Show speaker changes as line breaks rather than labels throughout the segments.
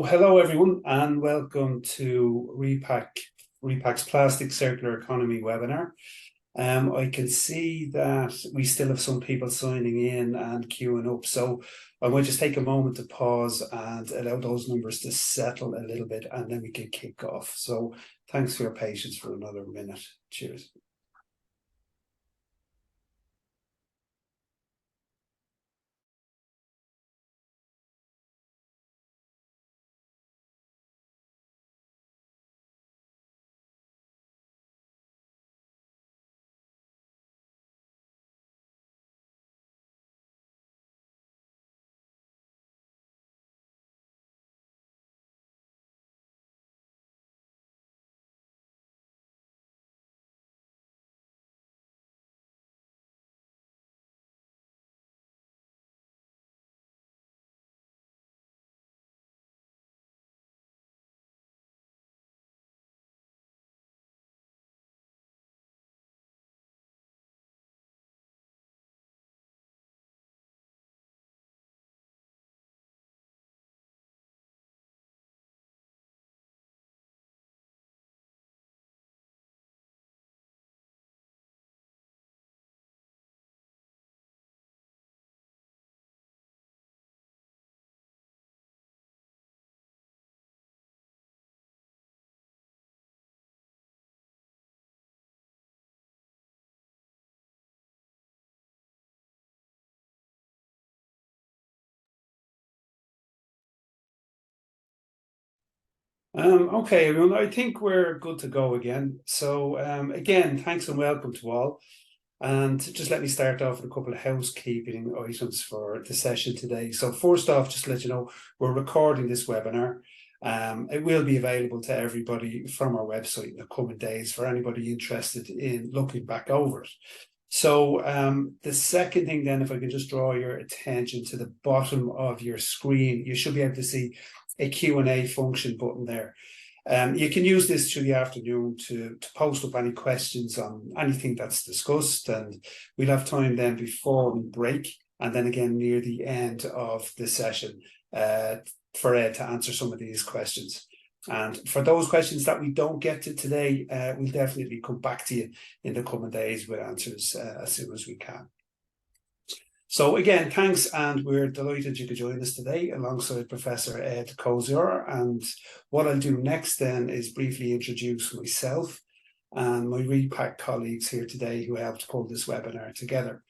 Hello everyone and welcome to Repak's Plastic Circular Economy webinar. I can see that we still have some people signing in and queuing up, so I might just take a moment to pause and allow those numbers to settle a little bit and then we can kick off. So thanks for your patience for another minute. Cheers. Okay, everyone, I think we're good to go again. So again, thanks and welcome to all. And just let me start off with a couple of housekeeping items for the session today. So first off, just to let you know, we're recording this webinar. It will be available to everybody from our website in the coming days for anybody interested in looking back over it. So the second thing then, if I can just draw your attention to the bottom of your screen, you should be able to see a Q&A function button there. You can use this through the afternoon to post up any questions on anything that's discussed, and we'll have time then before we break, and then again near the end of the session for Ed to answer some of these questions. And for those questions that we don't get to today, we'll definitely come back to you in the coming days with answers as soon as we can. So again, thanks, and we're delighted you could join us today alongside Professor Ed Kosior. And what I'll do next then is briefly introduce myself and my Repak colleagues here today who helped pull this webinar together.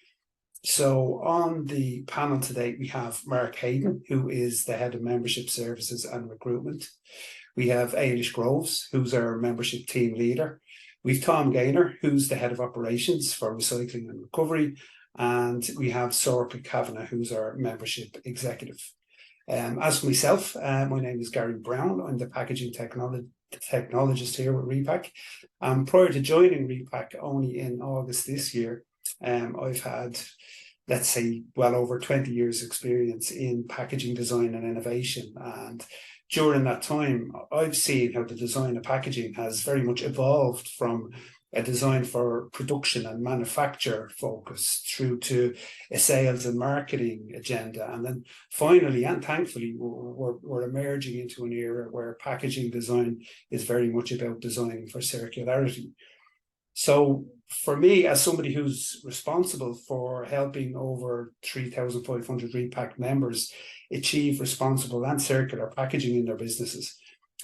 So on the panel today, we have Mark Hayden, who is the Head of Membership Services and Recruitment. We have Ailish Groves, who's our membership team leader. We've Tom Gaynor, who's the Head of Operations for Recycling and Recovery. And we have Sorka Kavanagh, who's our membership executive. As for myself, my name is Gary Brown. I'm the packaging technologist here with Repak. Prior to joining Repak only in August this year, I've had, let's say, well over 20 years experience in packaging design and innovation. And during that time, I've seen how the design of packaging has very much evolved from a design for production and manufacture focus through to a sales and marketing agenda. And then finally, and thankfully, we're emerging into an era where packaging design is very much about designing for circularity. So for me, as somebody who's responsible for helping over 3,500 Repak members achieve responsible and circular packaging in their businesses,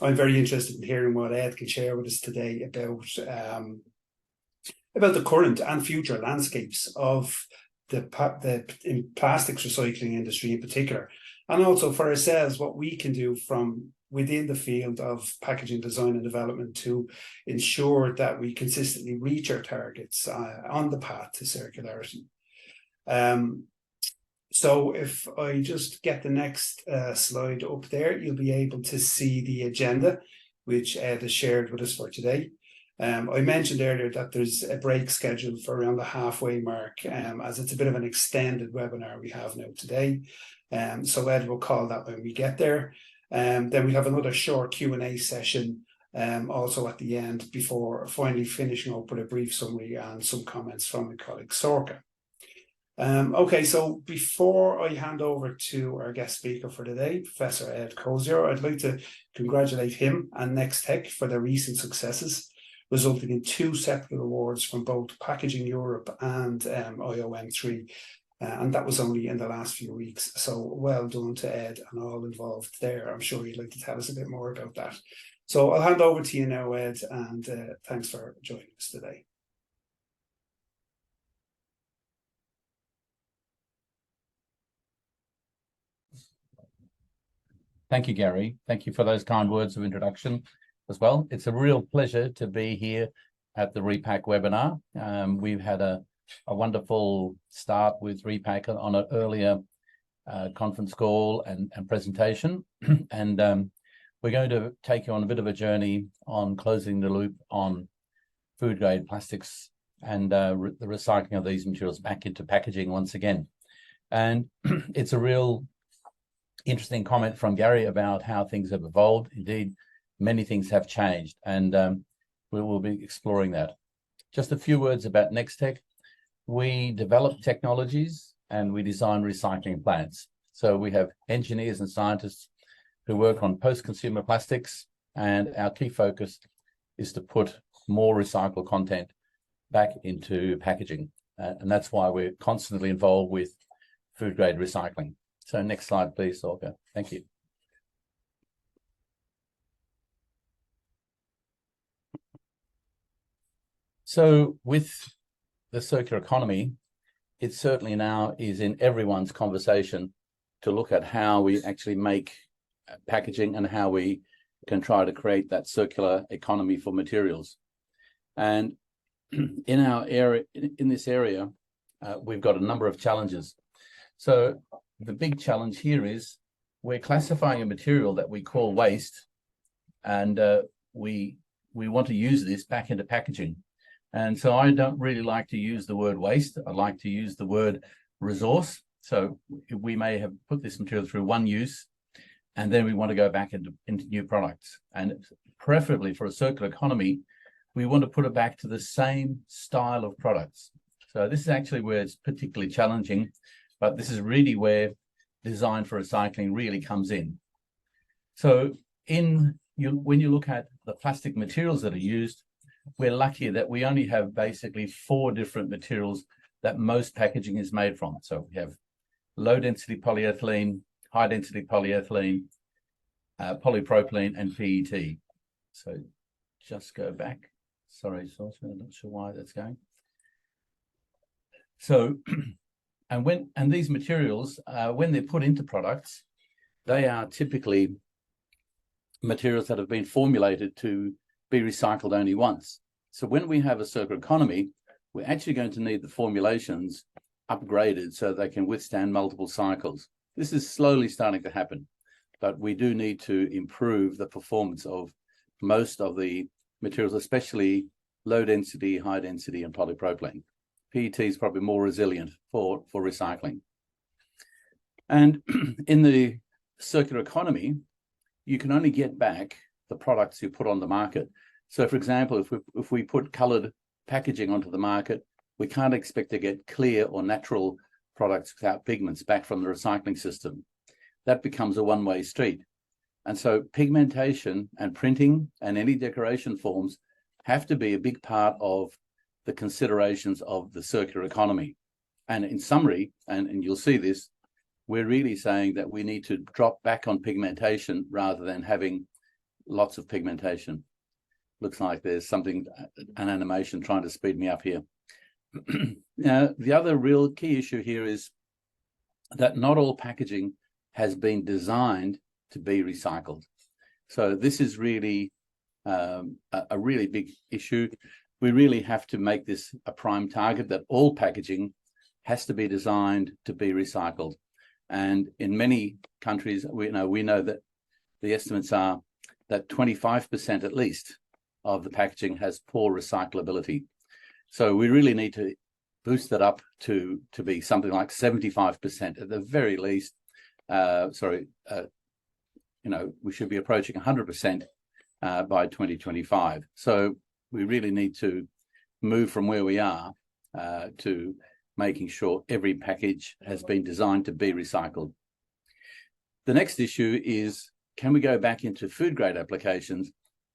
I'm very interested in hearing what Ed can share with us today about the current and future landscapes of the plastics recycling industry in particular, and also for ourselves, what we can do from within the field of packaging design and development to ensure that we consistently reach our targets on the path to circularity. So if I just get the next slide up there, you'll be able to see the agenda, which Ed has shared with us for today. I mentioned earlier that there's a break scheduled for around the halfway mark, as it's a bit of an extended webinar we have now today. So Ed will call that when we get there. Then we have another short Q&A session also at the end before finally finishing up with a brief summary and some comments from my colleague Sorka. Okay, so before I hand over to our guest speaker for today, Professor Ed Kosior, I'd like to congratulate him and Nextek for their recent successes, resulting in 2 separate awards from both Packaging Europe and IOM3. And that was only in the last few weeks. So well done to Ed and all involved there. I'm sure you'd like to tell us a bit more about that. So I'll hand over to you now, Ed, and thanks for joining us today.
Thank you, Gary. Thank you for those kind words of introduction as well. It's a real pleasure to be here at the Repack webinar. We've had a wonderful start with Repack on an earlier conference call and presentation. And we're going to take you on a bit of a journey on closing the loop on food-grade plastics and the recycling of these materials back into packaging once again. And it's a real interesting comment from Gary about how things have evolved. Indeed, many things have changed, and we will be exploring that. Just a few words about Nextek. We develop technologies and we design recycling plants. So we have engineers and scientists who work on post-consumer plastics, and our key focus is to put more recycled content back into packaging. And that's why we're constantly involved with food-grade recycling. So next slide, please, Olga. Thank you. So with the circular economy, it certainly now is in everyone's conversation to look at how we actually make packaging and how we can try to create that circular economy for materials. And in our area, in this area, we've got a number of challenges. So the big challenge here is we're classifying a material that we call waste, and we want to use this back into packaging. And so I don't really like to use the word waste. I like to use the word resource. So we may have put this material through one use, and then we want to go back into new products. And preferably for a circular economy, we want to put it back to the same style of products. So this is actually where it's particularly challenging, but this is really where design for recycling really comes in. So when you look at the plastic materials that are used, we're lucky that we only have basically 4 different materials that most packaging is made from. So we have low-density polyethylene, high-density polyethylene, polypropylene, and PET. So just go back. Sorry, I'm not sure why that's going. So, and these materials, when they're put into products, they are typically materials that have been formulated to be recycled only once. So when we have a circular economy, we're actually going to need the formulations upgraded so they can withstand multiple cycles. This is slowly starting to happen, but we do need to improve the performance of most of the materials, especially low density, high density, and polypropylene. PET is probably more resilient for recycling. And in the circular economy, you can only get back the products you put on the market. So for example, if we put colored packaging onto the market, we can't expect to get clear or natural products without pigments back from the recycling system. That becomes a one-way street. And so pigmentation and printing and any decoration forms have to be a big part of the considerations of the circular economy. And in summary, and you'll see this, we're really saying that we need to drop back on pigmentation rather than having lots of pigmentation. Looks like there's something, an animation trying to speed me up here. Now, the other real key issue here is that not all packaging has been designed to be recycled. So this is really a really big issue. We really have to make this a prime target that all packaging has to be designed to be recycled. And in many countries, we know that the estimates are that 25% at least of the packaging has poor recyclability. So we really need to boost that up to be something like 75% at the very least. We should be approaching 100% by 2025. So we really need to move from where we are to making sure every package has been designed to be recycled. The next issue is, can we go back into food grade applications?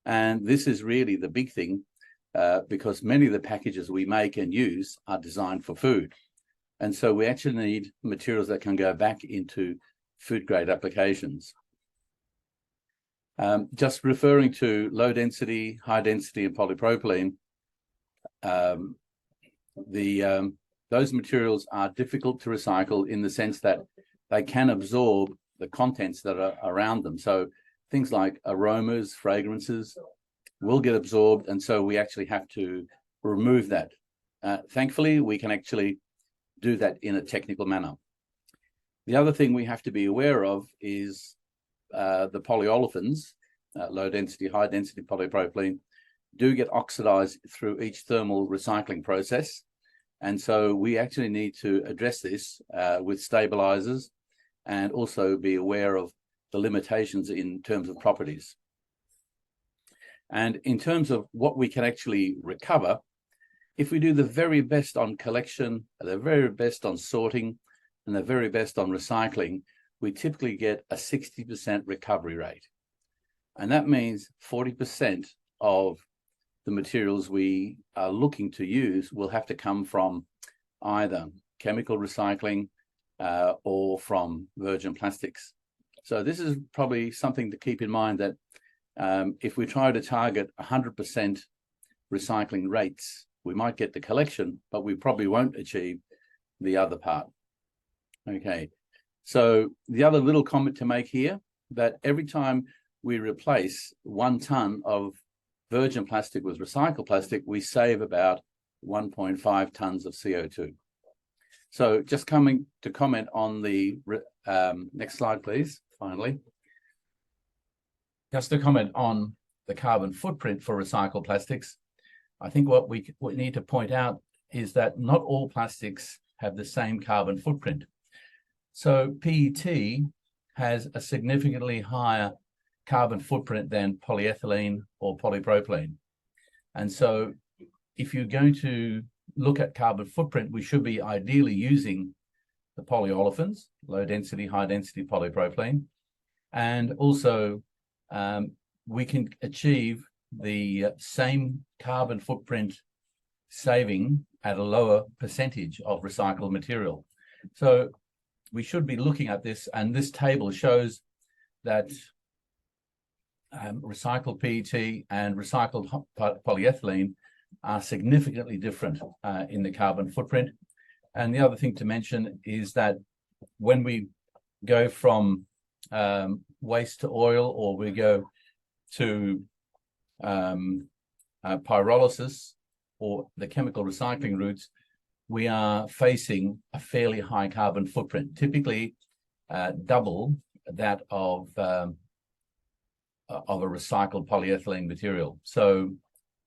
And this is really the big thing, because many of the packages we make and use are designed for food. And so we actually need materials that can go back into food grade applications. Just referring to low density, high density, and polypropylene, those materials are difficult to recycle in the sense that they can absorb the contents that are around them. So things like aromas, fragrances will get absorbed, and so we actually have to remove that. Thankfully, we can actually do that in a technical manner. The other thing we have to be aware of is the polyolefins, low density, high density polypropylene, do get oxidized through each thermal recycling process. And so we actually need to address this with stabilizers and also be aware of the limitations in terms of properties. And in terms of what we can actually recover, if we do the very best on collection, the very best on sorting, and the very best on recycling, we typically get a 60% recovery rate. And that means 40% of the materials we are looking to use will have to come from either chemical recycling or from virgin plastics. So this is probably something to keep in mind, that if we try to target 100% recycling rates, we might get the collection, but we probably won't achieve the other part. Okay, so the other little comment to make here, that every time we replace 1 ton of virgin plastic with recycled plastic, we save about 1.5 tons of CO2. So just coming to comment on the next slide, please, finally. Just to comment on the carbon footprint for recycled plastics, I think what we need to point out is that not all plastics have the same carbon footprint. So PET has a significantly higher carbon footprint than polyethylene or polypropylene. And so if you're going to look at carbon footprint, we should be ideally using the polyolefins, low density, high density polypropylene. And also we can achieve the same carbon footprint saving at a lower percentage of recycled material. So we should be looking at this, and this table shows that recycled PET and recycled polyethylene are significantly different in the carbon footprint. And the other thing to mention is that when we go from waste to oil, or we go to pyrolysis or the chemical recycling routes, we are facing a fairly high carbon footprint, typically double that of a recycled polyethylene material. So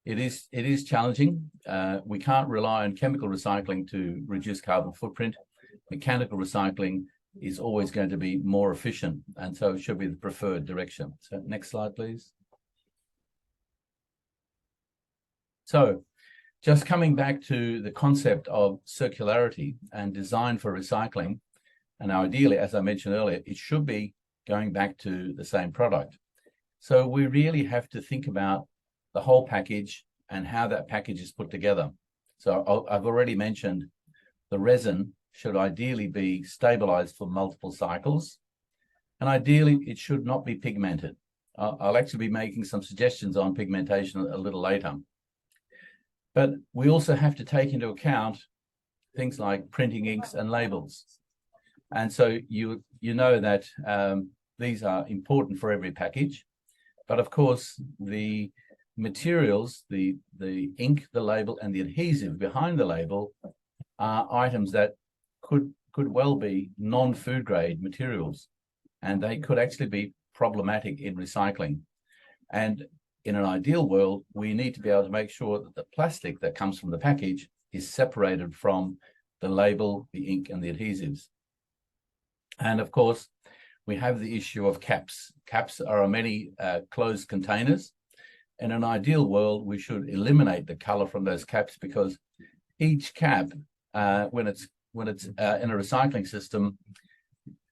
it is challenging. We can't rely on chemical recycling to reduce carbon footprint. Mechanical recycling is always going to be more efficient, and so it should be the preferred direction. So next slide, please. So just coming back to the concept of circularity and design for recycling, and ideally, as I mentioned earlier, it should be going back to the same product. So we really have to think about the whole package and how that package is put together. So I've already mentioned the resin should ideally be stabilized for multiple cycles, and ideally it should not be pigmented. I'll actually be making some suggestions on pigmentation a little later. But we also have to take into account things like printing inks and labels. And so you know that these are important for every package. But of course, the materials, the ink, the label, and the adhesive behind the label are items that could well be non-food grade materials, and they could actually be problematic in recycling. And in an ideal world, we need to be able to make sure that the plastic that comes from the package is separated from the label, the ink, and the adhesives. And of course, we have the issue of caps. Caps are many closed containers. In an ideal world, we should eliminate the color from those caps, because each cap when it's in a recycling system,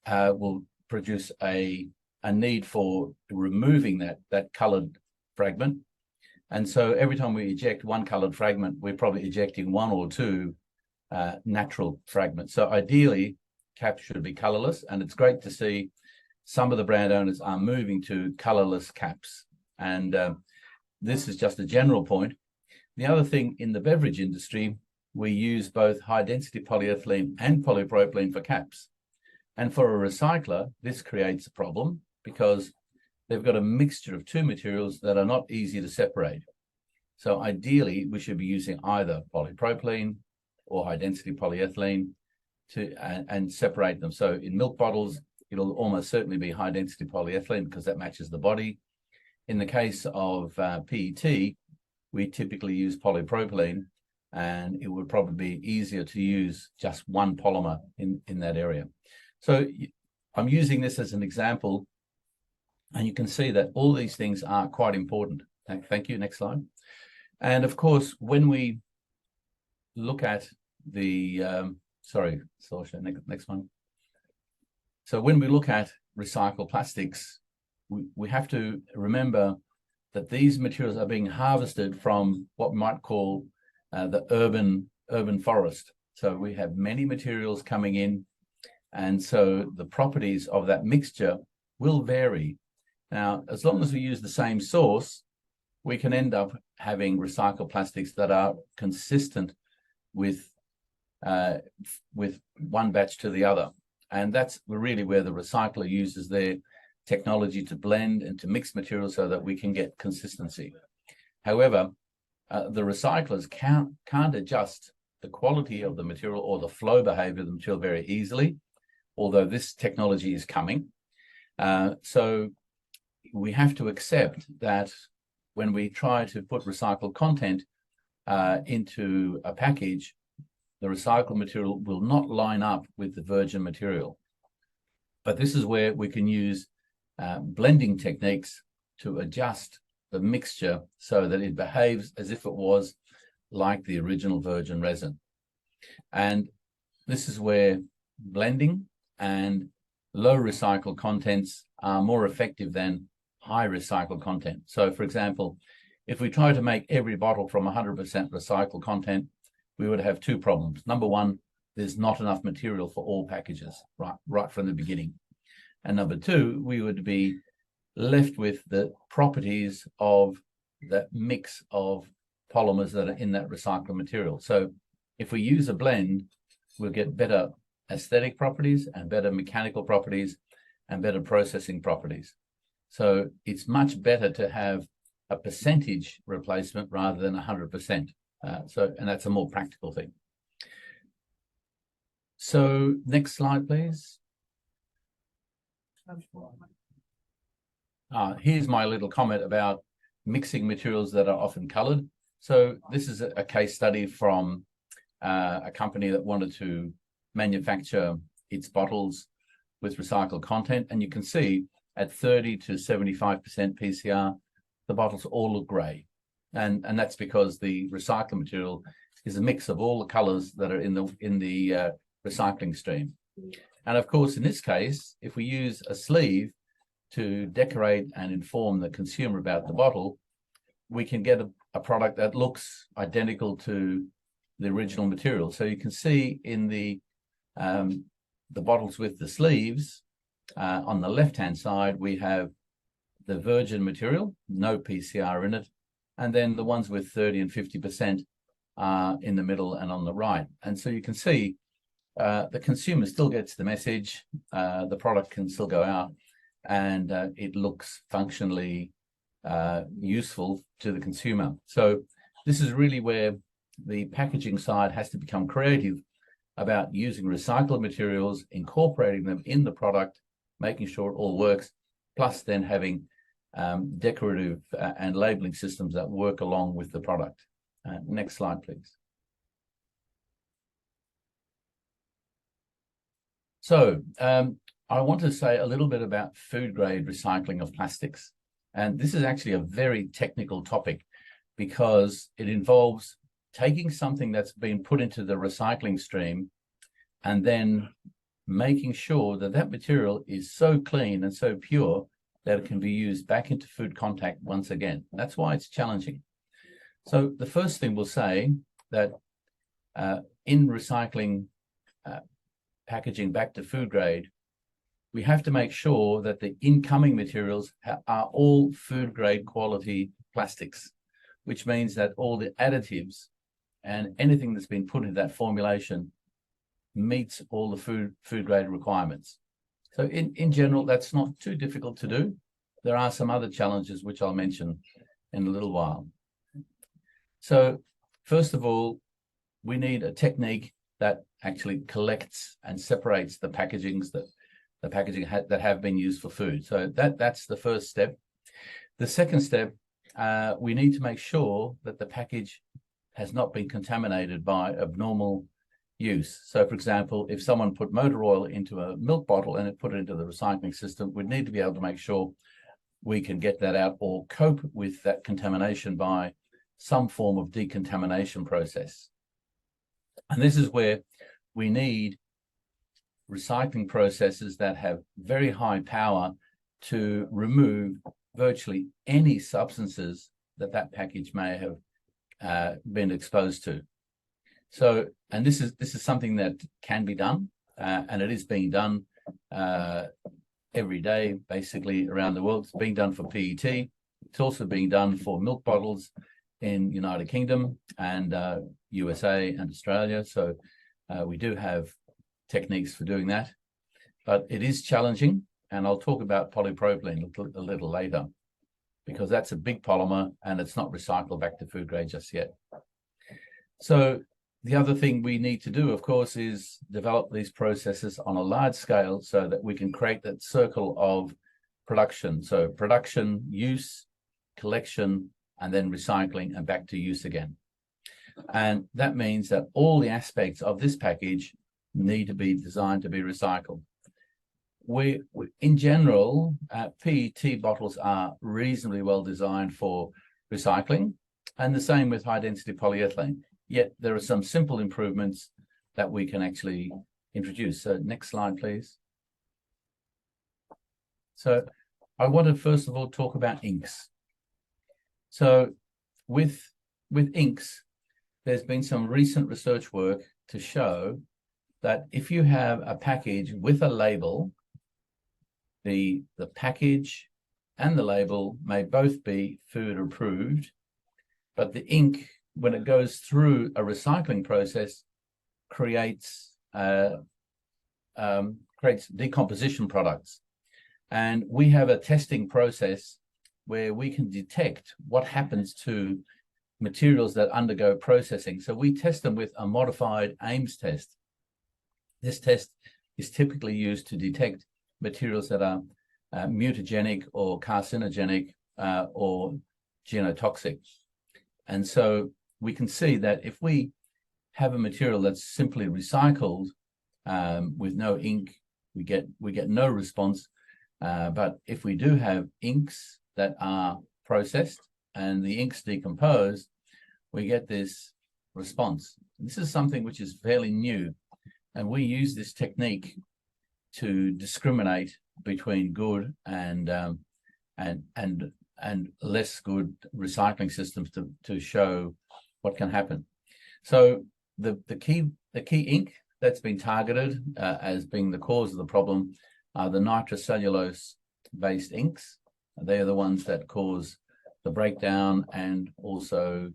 will produce a need for removing that colored fragment. And so every time we eject one colored fragment, we're probably ejecting one or two natural fragments. So ideally, caps should be colorless, and it's great to see some of the brand owners are moving to colorless caps. And this is just a general point. The other thing, in the beverage industry, we use both high-density polyethylene and polypropylene for caps. And for a recycler, this creates a problem because they've got a mixture of two materials that are not easy to separate. So ideally, we should be using either polypropylene or high-density polyethylene and separate them. So in milk bottles, it'll almost certainly be high-density polyethylene because that matches the body. In the case of PET, we typically use polypropylene, and it would probably be easier to use just one polymer in that area. So I'm using this as an example, and you can see that all these things are quite important. Thank you. Next slide. And of course, when we look at the, next one. So when we look at recycled plastics, we have to remember that these materials are being harvested from what we might call the urban forest. So we have many materials coming in, and so the properties of that mixture will vary. Now, as long as we use the same source, we can end up having recycled plastics that are consistent with one batch to the other. And that's really where the recycler uses their technology to blend and to mix materials so that we can get consistency. However, the recyclers can't adjust the quality of the material or the flow behavior of the material very easily, although this technology is coming. So we have to accept that when we try to put recycled content into a package, the recycled material will not line up with the virgin material. But this is where we can use blending techniques to adjust the mixture so that it behaves as if it was like the original virgin resin. And this is where blending and low recycled contents are more effective than high recycled content. So for example, if we try to make every bottle from 100% recycled content, we would have two problems. Number one, there's not enough material for all packages right from the beginning. And number two, we would be left with the properties of that mix of polymers that are in that recycled material. So if we use a blend, we'll get better aesthetic properties and better mechanical properties and better processing properties. So it's much better to have a percentage replacement rather than 100%. And that's a more practical thing. So next slide, please. Here's my little comment about mixing materials that are often colored. So this is a case study from a company that wanted to manufacture its bottles with recycled content. And you can see at 30 to 75% PCR, the bottles all look gray. And that's because the recycled material is a mix of all the colors that are in the recycling stream. And of course, in this case, if we use a sleeve to decorate and inform the consumer about the bottle, we can get a product that looks identical to the original material. So you can see in the bottles with the sleeves, on the left-hand side, we have the virgin material, no PCR in it, and then the ones with 30 and 50% are in the middle and on the right. And so you can see the consumer still gets the message, the product can still go out, and it looks functionally useful to the consumer. So this is really where the packaging side has to become creative about using recycled materials, incorporating them in the product, making sure it all works, plus then having decorative and labeling systems that work along with the product. Next slide, please. So I want to say a little bit about food grade recycling of plastics. And this is actually a very technical topic because it involves taking something that's been put into the recycling stream and then making sure that that material is so clean and so pure that it can be used back into food contact once again. That's why it's challenging. So the first thing we'll say that in recycling packaging back to food grade, we have to make sure that the incoming materials are all food grade quality plastics, which means that all the additives and anything that's been put into that formulation meets all the food grade requirements. So in general, that's not too difficult to do. There are some other challenges which I'll mention in a little while. So first of all, we need a technique that actually collects and separates the packagings that that have been used for food. So that's the first step. The second step, we need to make sure that the package has not been contaminated by abnormal use. So for example, if someone put motor oil into a milk bottle and it put it into the recycling system, we'd need to be able to make sure we can get that out or cope with that contamination by some form of decontamination process. And this is where we need recycling processes that have very high power to remove virtually any substances that package may have been exposed to. So, and this is something that can be done, and it is being done every day, basically around the world. It's being done for PET. It's also being done for milk bottles in United Kingdom and USA and Australia. So we do have techniques for doing that, but it is challenging. And I'll talk about polypropylene a little later, because that's a big polymer and it's not recycled back to food grade just yet. So the other thing we need to do, of course, is develop these processes on a large scale so that we can create that circle of production. So production, use, collection, and then recycling and back to use again. And that means that all the aspects of this package need to be designed to be recycled. We in general, PET bottles are reasonably well designed for recycling, and the same with high density polyethylene. Yet there are some simple improvements that we can actually introduce. So next slide, please. So I want to first of all talk about inks. So with inks, there's been some recent research work to show that if you have a package with a label, the package and the label may both be food approved, but the ink, when it goes through a recycling process, creates decomposition products. And we have a testing process where we can detect what happens to materials that undergo processing. So we test them with a modified Ames test. This test is typically used to detect materials that are mutagenic or carcinogenic or genotoxic. And so we can see that if we have a material that's simply recycled with no ink, we get no response. But if we do have inks that are processed and the inks decompose, we get this response. This is something which is fairly new, and we use this technique to discriminate between good and less good recycling systems to show what can happen. So the key ink that's been targeted as being the cause of the problem are the nitrocellulose based inks. They are the ones that cause the breakdown and also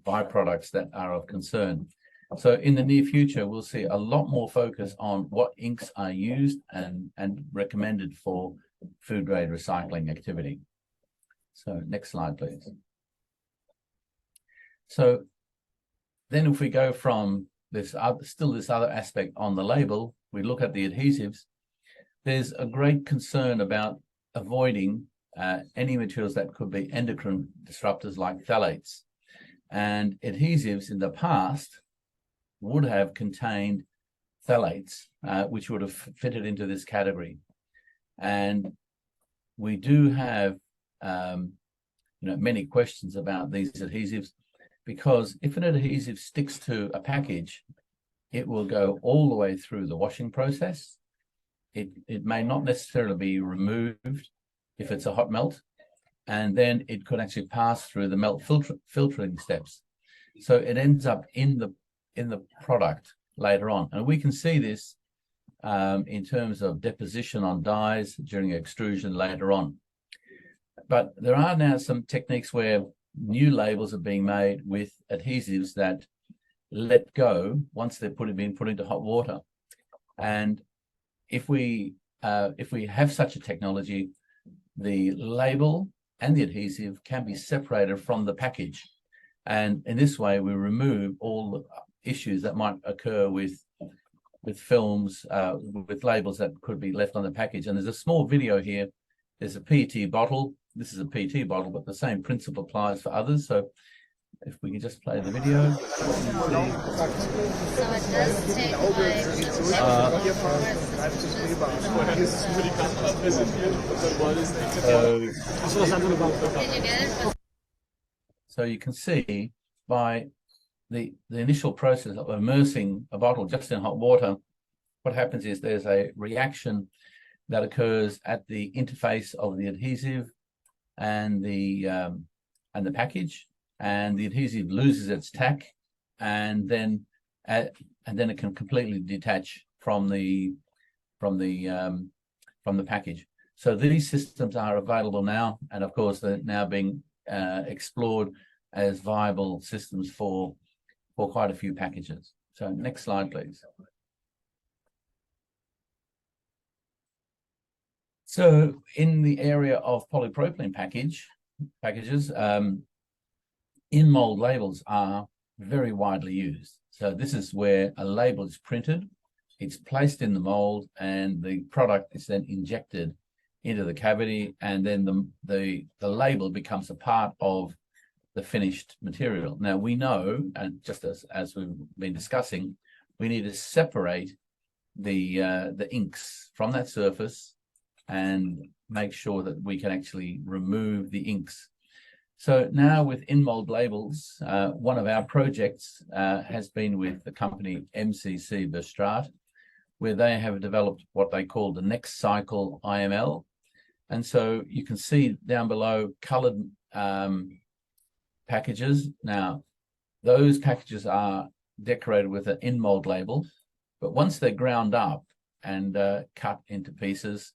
byproducts that are of concern. So in the near future, we'll see a lot more focus on what inks are used and recommended for food grade recycling activity. So next slide, please. So then if we go from this other aspect on the label, we look at the adhesives. There's a great concern about avoiding any materials that could be endocrine disruptors like phthalates. And adhesives in the past would have contained phthalates, which would have fitted into this category. And we do have many questions about these adhesives. because if an adhesive sticks to a package, it will go all the way through the washing process. It may not necessarily be removed if it's a hot melt, and then it could actually pass through the melt filtering steps. So it ends up in the product later on. And we can see this in terms of deposition on dyes during extrusion later on. But there are now some techniques where new labels are being made with adhesives that let go once they're being put into hot water. And if we have such a technology, the label and the adhesive can be separated from the package. And in this way, we remove all the issues that might occur with films, with labels that could be left on the package. And there's a small video here. There's a PET bottle. This is a PET bottle, but the same principle applies for others. So if we can just play the video.
So it does take
So you can see by the initial process of immersing a bottle just in hot water, what happens is there's a reaction that occurs at the interface of the adhesive and the package, and the adhesive loses its tack, and then it can completely detach from the package. So these systems are available now, and of course they're now being explored as viable systems for quite a few packages. So next slide, please. So in the area of polypropylene packages, in-mold labels are very widely used. So this is where a label is printed, it's placed in the mold, and the product is then injected into the cavity, and then the label becomes a part of the finished material. Now we know, and just as we've been discussing, we need to separate the inks from that surface and make sure that we can actually remove the inks. So now with in-mold labels, one of our projects has been with the company MCC Verstraat, where they have developed what they call the Next Cycle IML. And so you can see down below colored packages. Now, those packages are decorated with an in-mold label, but once they're ground up and cut into pieces,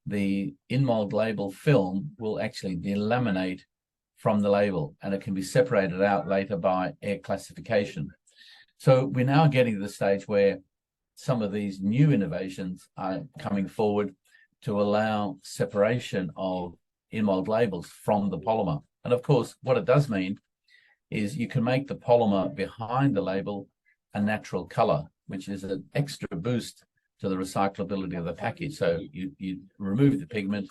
the in-mold label film will actually delaminate from the label, and it can be separated out later by air classification. So we're now getting to the stage where some of these new innovations are coming forward to allow separation of in-mold labels from the polymer. And of course, what it does mean is you can make the polymer behind the label a natural color, which is an extra boost to the recyclability of the package. So you remove the pigment,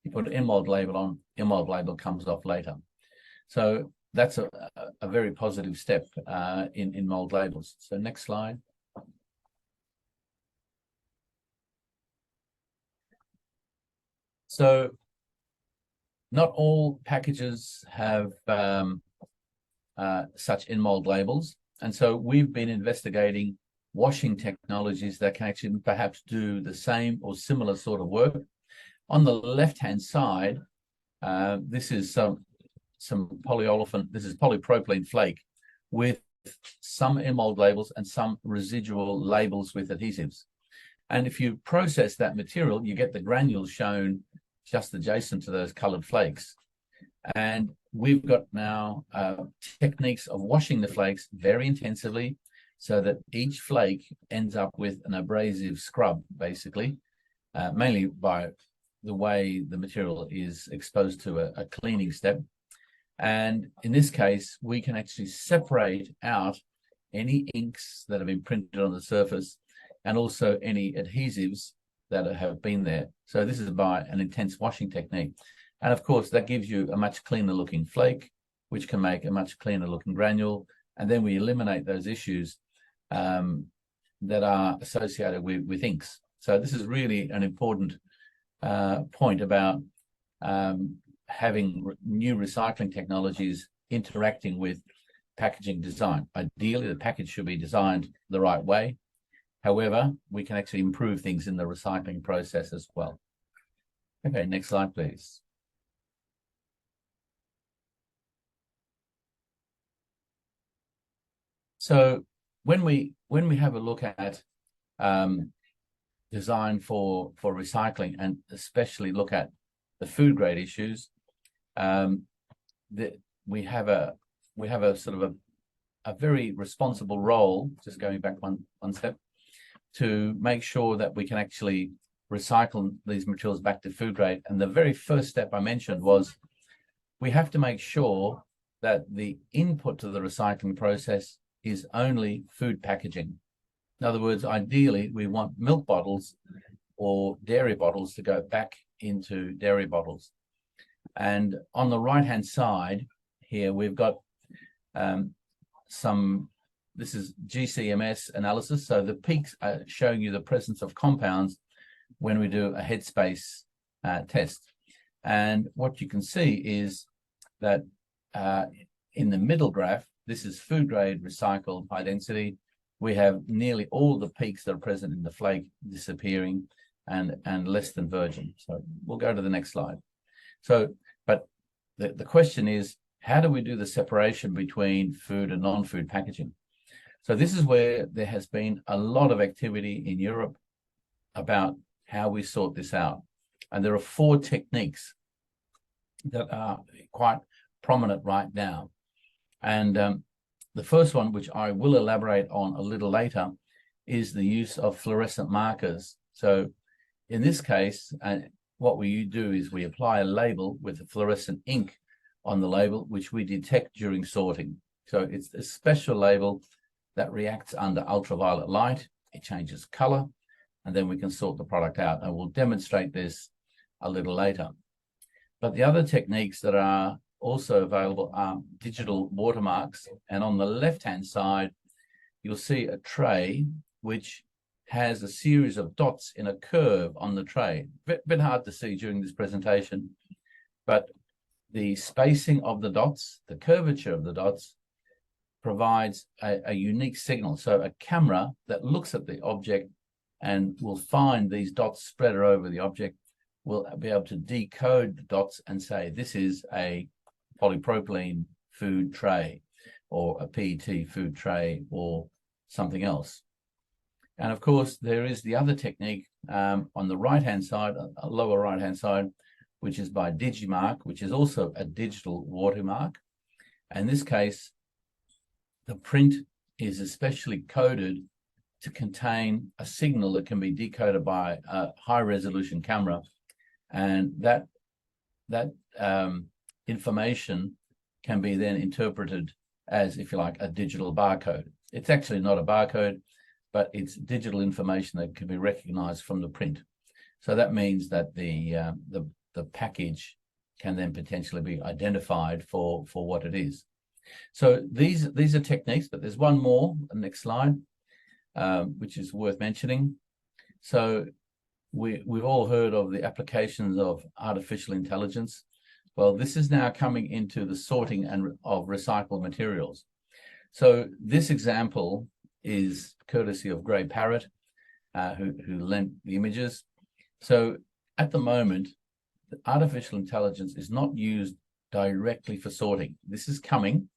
you put an in-mold label on, in-mold label comes off later. So that's a very positive step in mold labels. So next slide. So not all packages have such in-mold labels. And so we've been investigating washing technologies that can actually perhaps do the same or similar sort of work. On the left-hand side, this is some polyolefin, this is polypropylene flake with some in-mold labels and some residual labels with adhesives. And if you process that material, you get the granules shown just adjacent to those colored flakes. And we've got now techniques of washing the flakes very intensively so that each flake ends up with an abrasive scrub, basically, mainly by the way the material is exposed to a cleaning step. And in this case, we can actually separate out any inks that have been printed on the surface and also any adhesives that have been there. So this is by an intense washing technique. And of course, that gives you a much cleaner looking flake, which can make a much cleaner looking granule. And then we eliminate those issues that are associated with inks. So this is really an important point about having new recycling technologies interacting with packaging design. Ideally, the package should be designed the right way. However, we can actually improve things in the recycling process as well. Okay, next slide, please. So when we have a look at design for recycling, and especially look at the food grade issues, we have a sort of a very responsible role, just going back one step, to make sure that we can actually recycle these materials back to food grade. And the very first step I mentioned was we have to make sure that the input to the recycling process is only food packaging. In other words, ideally, we want milk bottles or dairy bottles to go back into dairy bottles. And on the right-hand side here, we've got this is GCMS analysis. So the peaks are showing you the presence of compounds when we do a headspace test. And what you can see is that in the middle graph, this is food grade recycled high density. We have nearly all the peaks that are present in the flake disappearing and less than virgin. So we'll go to the next slide. So, but the question is, how do we do the separation between food and non-food packaging? So this is where there has been a lot of activity in Europe about how we sort this out. And there are 4 techniques that are quite prominent right now. And the first one, which I will elaborate on a little later, is the use of fluorescent markers. So in this case, what we do is we apply a label with a fluorescent ink on the label, which we detect during sorting. So it's a special label that reacts under ultraviolet light. It changes color, and then we can sort the product out. And we'll demonstrate this a little later. But the other techniques that are also available are digital watermarks. And on the left-hand side, you'll see a tray which has a series of dots in a curve on the tray. Bit hard to see during this presentation, but the spacing of the dots, the curvature of the dots, provides a unique signal. So a camera that looks at the object and will find these dots spread over the object will be able to decode the dots and say, this is a polypropylene food tray or a PET food tray or something else. And of course, there is the other technique on the right-hand side, lower right-hand side, which is by Digimark, which is also a digital watermark. In this case, the print is especially coded to contain a signal that can be decoded by a high-resolution camera, and that information can be then interpreted as, if you like, a digital barcode. It's actually not a barcode, but it's digital information that can be recognized from the print. So that means that the package can then potentially be identified for what it is. So these are techniques, but there's one more, the next slide, which is worth mentioning. So we've all heard of the applications of artificial intelligence. Well, this is now coming into the sorting of recycled materials. So this example is courtesy of Grey Parrot, who lent the images. So at the moment, the artificial intelligence is not used directly for sorting. This is coming,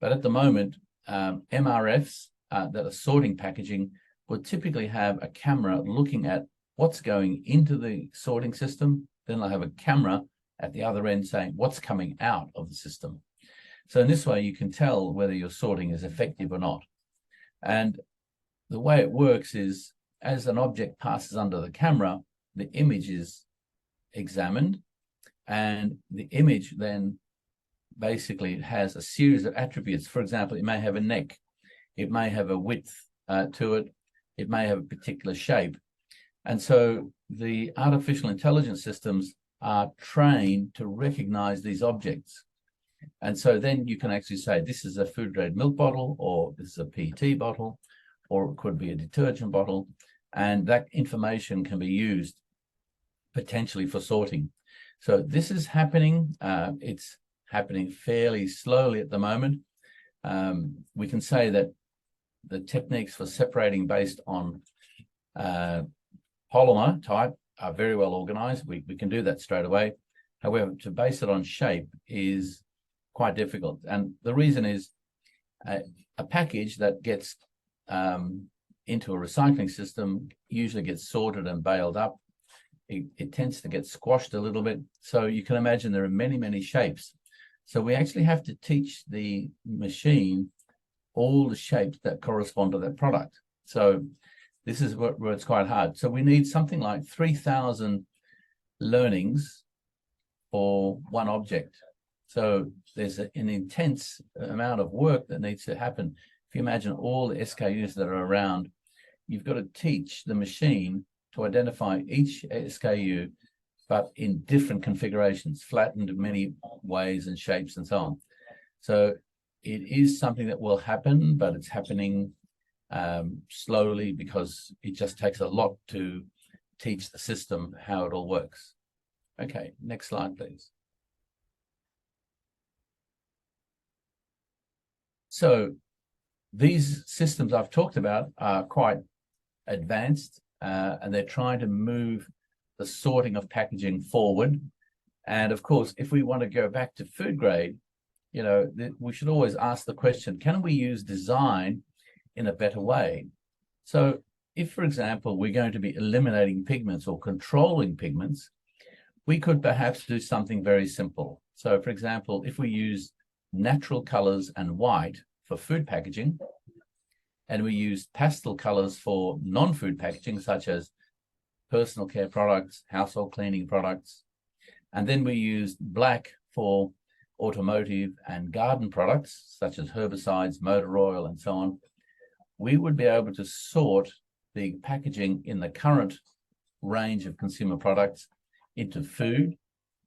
but at the moment, MRFs that are sorting packaging would typically have a camera looking at what's going into the sorting system. Then they'll have a camera at the other end saying what's coming out of the system. So in this way, you can tell whether your sorting is effective or not. And the way it works is, as an object passes under the camera, the image is examined, and the image then basically has a series of attributes. For example, it may have a neck, it may have a width to it, it may have a particular shape. And so the artificial intelligence systems are trained to recognize these objects. And so then you can actually say, this is a food grade milk bottle, or this is a PET bottle, or it could be a detergent bottle. And that information can be used potentially for sorting. So this is happening. It's happening fairly slowly at the moment, we can say that the techniques for separating based on polymer type are very well organized. We can do that straight away. However, to base it on shape is quite difficult. And the reason is a package that gets into a recycling system usually gets sorted and baled up. It tends to get squashed a little bit. So you can imagine there are many, many shapes. So we actually have to teach the machine all the shapes that correspond to that product. So this is where it's quite hard. So we need something like 3,000 learnings for one object. So there's an intense amount of work that needs to happen. If you imagine all the SKUs that are around, you've got to teach the machine to identify each SKU, but in different configurations, flattened in many ways and shapes and so on. So it is something that will happen, but it's happening slowly because it just takes a lot to teach the system how it all works. Okay, next slide, please. So these systems I've talked about are quite advanced, and they're trying to move the sorting of packaging forward. And of course, if we want to go back to food grade, you know, we should always ask the question, can we use design in a better way? So if, for example, we're going to be eliminating pigments or controlling pigments, we could perhaps do something very simple. So for example, if we use natural colors and white for food packaging, and we use pastel colors for non-food packaging, such as personal care products, household cleaning products, and then we use black for automotive and garden products, such as herbicides, motor oil, and so on, we would be able to sort the packaging in the current range of consumer products into food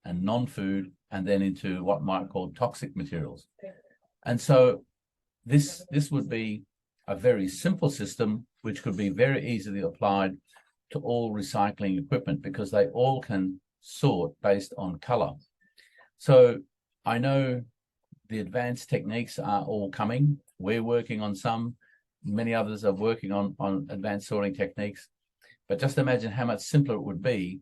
and non-food, and then into what might call toxic materials. And so this would be a very simple system, which could be very easily applied to all recycling equipment because they all can sort based on color. So I know the advanced techniques are all coming. We're working on some, many others are working on advanced sorting techniques, but just imagine how much simpler it would be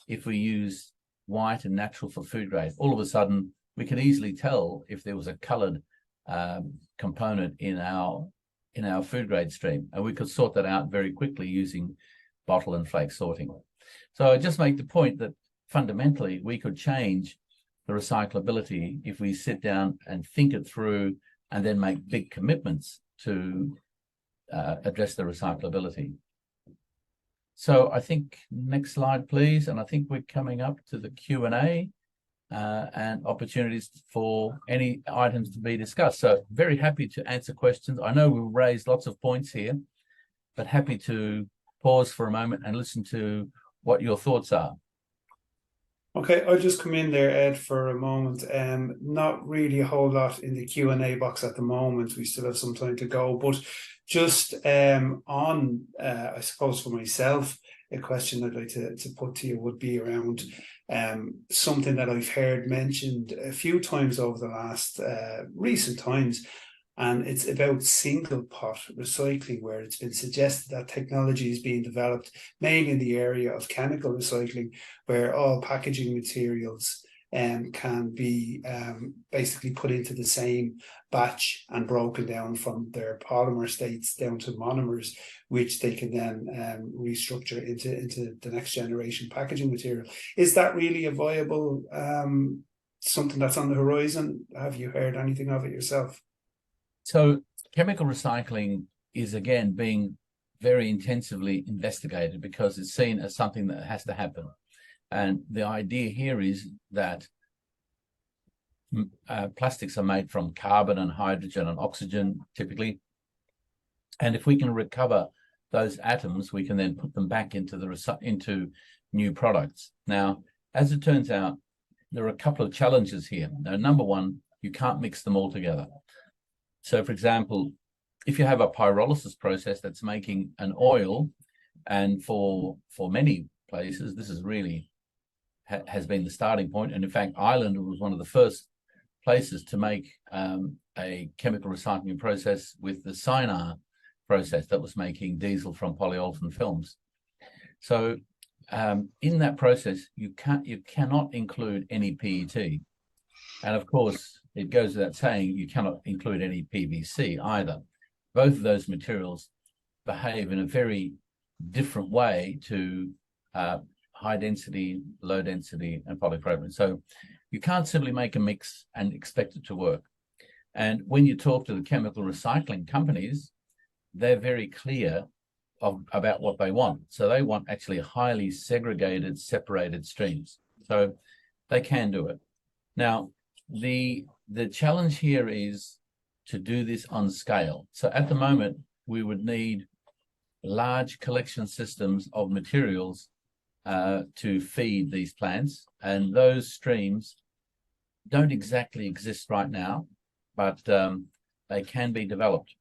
if we use white and natural for food grade. All of a sudden, we could easily tell if there was a colored component in our food grade stream, and we could sort that out very quickly using bottle and flake sorting. So I just make the point that fundamentally we could change the recyclability if we sit down and think it through and then make big commitments to address the recyclability. So I think next slide, please. And I think we're coming up to the Q&A and opportunities for any items to be discussed. So very happy to answer questions. I know we've raised lots of points here, but happy to pause for a moment and listen to what your thoughts are.
Okay, I'll just come in there, Ed, for a moment. Not really a whole lot in the Q&A box at the moment. We still have some time to go, but just I suppose for myself, a question I'd like to put to you would be around something that I've heard mentioned a few times over the last recent times, and it's about single pot recycling, where it's been suggested that technology is being developed mainly in the area of chemical recycling, where all packaging materials can be basically put into the same batch and broken down from their polymer states down to monomers, which they can then restructure into the next generation packaging material. Is that really a viable something that's on the horizon? Have you heard anything of it yourself?
So chemical recycling is again being very intensively investigated because it's seen as something that has to happen. And the idea here is that plastics are made from carbon and hydrogen and oxygen typically. And if we can recover those atoms, we can then put them back into new products. Now, as it turns out, there are a couple of challenges here. Now, number one, you can't mix them all together. So, for example, if you have a pyrolysis process that's making an oil, and for many places, this is really has been the starting point. And in fact, Ireland was one of the first places to make a chemical recycling process with the Sinar process that was making diesel from polyolefin films. So in that process, you cannot include any PET. And of course, it goes without saying, you cannot include any PVC either. Both of those materials behave in a very different way to high density, low density, and polypropylene. So you can't simply make a mix and expect it to work. And when you talk to the chemical recycling companies, they're very clear about what they want. So they want actually highly segregated, separated streams. So they can do it. Now, the challenge here is to do this on scale. So at the moment, we would need large collection systems of materials to feed these plants. And those streams don't exactly exist right now, but they can be developed.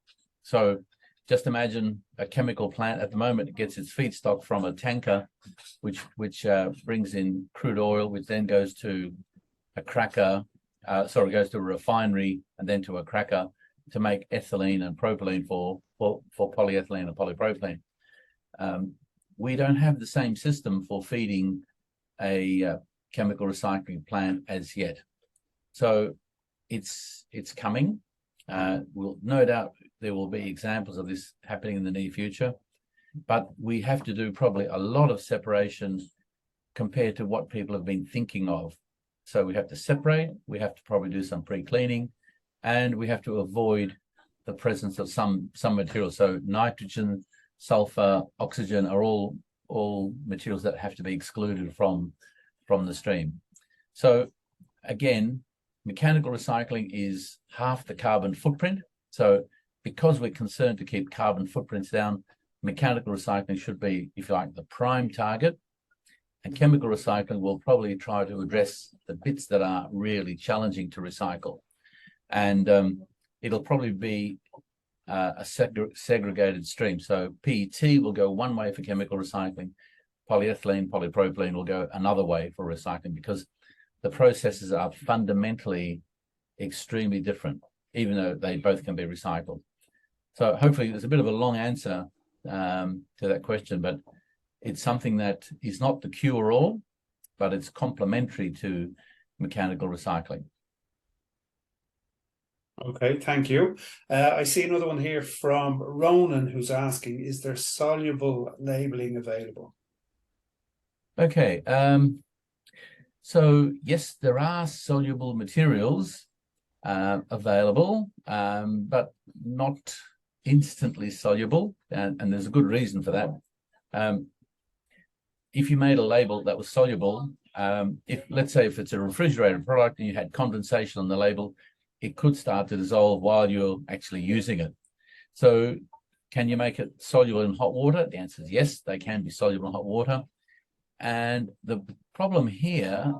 So just imagine a chemical plant at the moment. It gets its feedstock from a tanker, which brings in crude oil, which then goes to a cracker, goes to a refinery and then to a cracker to make ethylene and propylene for polyethylene and polypropylene. We don't have the same system for feeding a chemical recycling plant as yet. So it's coming. We'll no doubt there will be examples of this happening in the near future, but we have to do probably a lot of separation compared to what people have been thinking of. So we have to separate, we have to probably do some pre-cleaning, and we have to avoid the presence of some materials. So nitrogen, sulfur, oxygen are all materials that have to be excluded from the stream. So again, mechanical recycling is half the carbon footprint. So because we're concerned to keep carbon footprints down, mechanical recycling should be, if you like, the prime target. And chemical recycling will probably try to address the bits that are really challenging to recycle. And it'll probably be a segregated stream. So PET will go one way for chemical recycling. Polyethylene, polypropylene will go another way for recycling because the processes are fundamentally extremely different, even though they both can be recycled. So hopefully there's a bit of a long answer to that question, but it's something that is not the cure-all, but it's complementary to mechanical recycling.
Okay, thank you. I see another one here from Ronan who's asking, is there soluble labeling available?
Okay, so yes, there are soluble materials available, but not instantly soluble, and there's a good reason for that. If you made a label that was soluble, let's say if it's a refrigerated product and you had condensation on the label, it could start to dissolve while you're actually using it. So can you make it soluble in hot water? The answer is yes, they can be soluble in hot water. And the problem here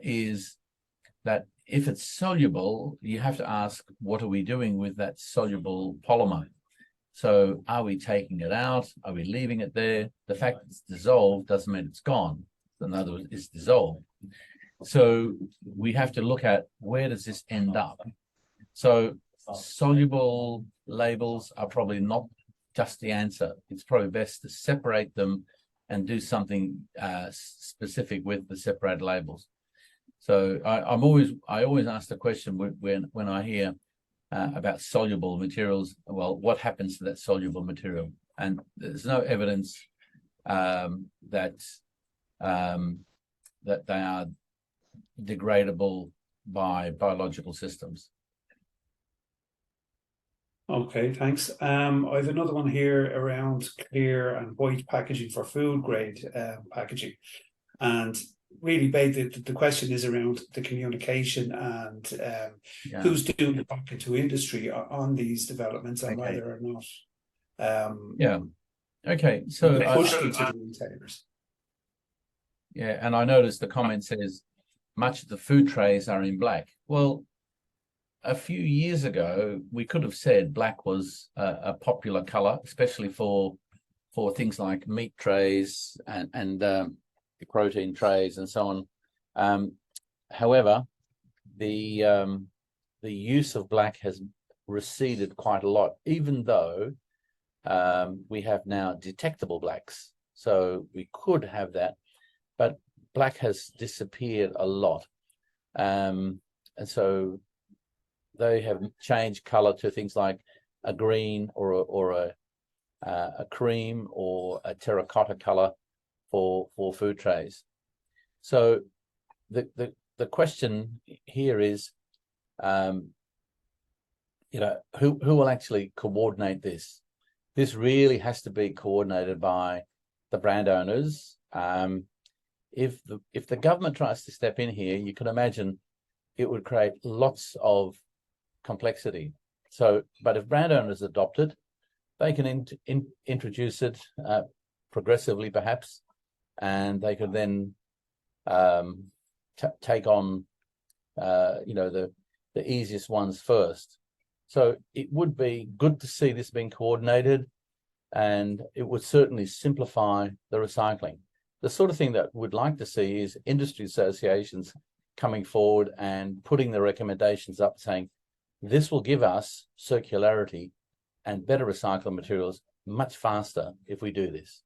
is that if it's soluble, you have to ask, what are we doing with that soluble polymer? So are we taking it out? Are we leaving it there? The fact it's dissolved doesn't mean it's gone. In other words, it's dissolved. So we have to look at, where does this end up? So soluble labels are probably not just the answer. It's probably best to separate them and do something specific with the separated labels. So I always ask the question when I hear about soluble materials, well, what happens to that soluble material? And there's no evidence that they are degradable by biological systems.
Okay, thanks. I have another one here around clear and white packaging for food grade packaging. And really, the question is around the communication and who's doing the back into industry on these developments and whether or not
okay, so
push them to the retailers.
Yeah, and I noticed the comment says much of the food trays are in black. Well, a few years ago, we could have said black was a popular color, especially for things like meat trays and protein trays and so on. However, the the use of black has receded quite a lot, even though we have now detectable blacks. So we could have that, but black has disappeared a lot. And so they have changed color to things like a green or a cream or a terracotta color for food trays. So the question here is, you know, who will actually coordinate this? This really has to be coordinated by the brand owners. If the government tries to step in here, you can imagine it would create lots of complexity. So, but if brand owners adopt it, they can introduce it progressively, perhaps, and they could then take on, you know, the easiest ones first. So it would be good to see this being coordinated, and it would certainly simplify the recycling. The sort of thing that we'd like to see is industry associations coming forward and putting the recommendations up, saying, this will give us circularity and better recycled materials much faster if we do this.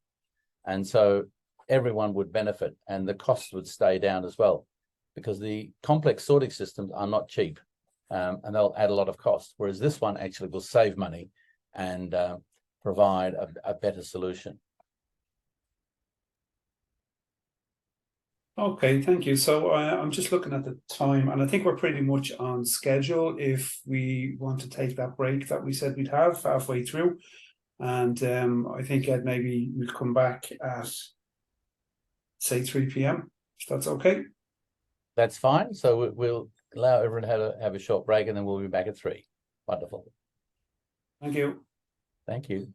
And so everyone would benefit, and the costs would stay down as well, because the complex sorting systems are not cheap, and they'll add a lot of cost, whereas this one actually will save money and provide a better solution.
Okay, thank you. So I'm just looking at the time, and I think we're pretty much on schedule if we want to take that break that we said we'd have halfway through. And I think, Ed, maybe we'll come back at, say, 3 p.m, if that's okay.
That's fine. So we'll allow everyone to have a short break, and then we'll be back at 3. Wonderful.
Thank you.
Thank you.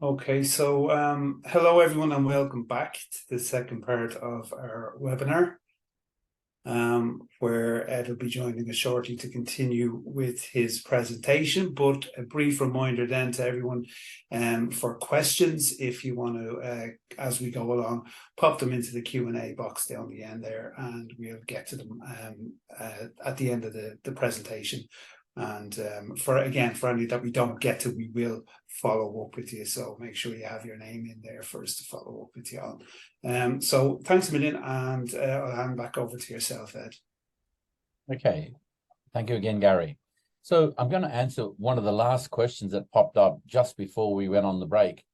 Okay, so hello everyone and welcome back to the second part of our webinar, where Ed will be joining us shortly to continue with his presentation. But a brief reminder then to everyone for questions, if you want to, as we go along, pop them into the Q&A box down the end there, and we'll get to them at the end of the presentation. And for any that we don't get to, we will follow up with you. So make sure you have your name in there first to follow up with you all. So thanks a million, and I'll hand back over to yourself, Ed.
Okay, thank you again, Gary. So I'm going to answer one of the last questions that popped up just before we went on the break,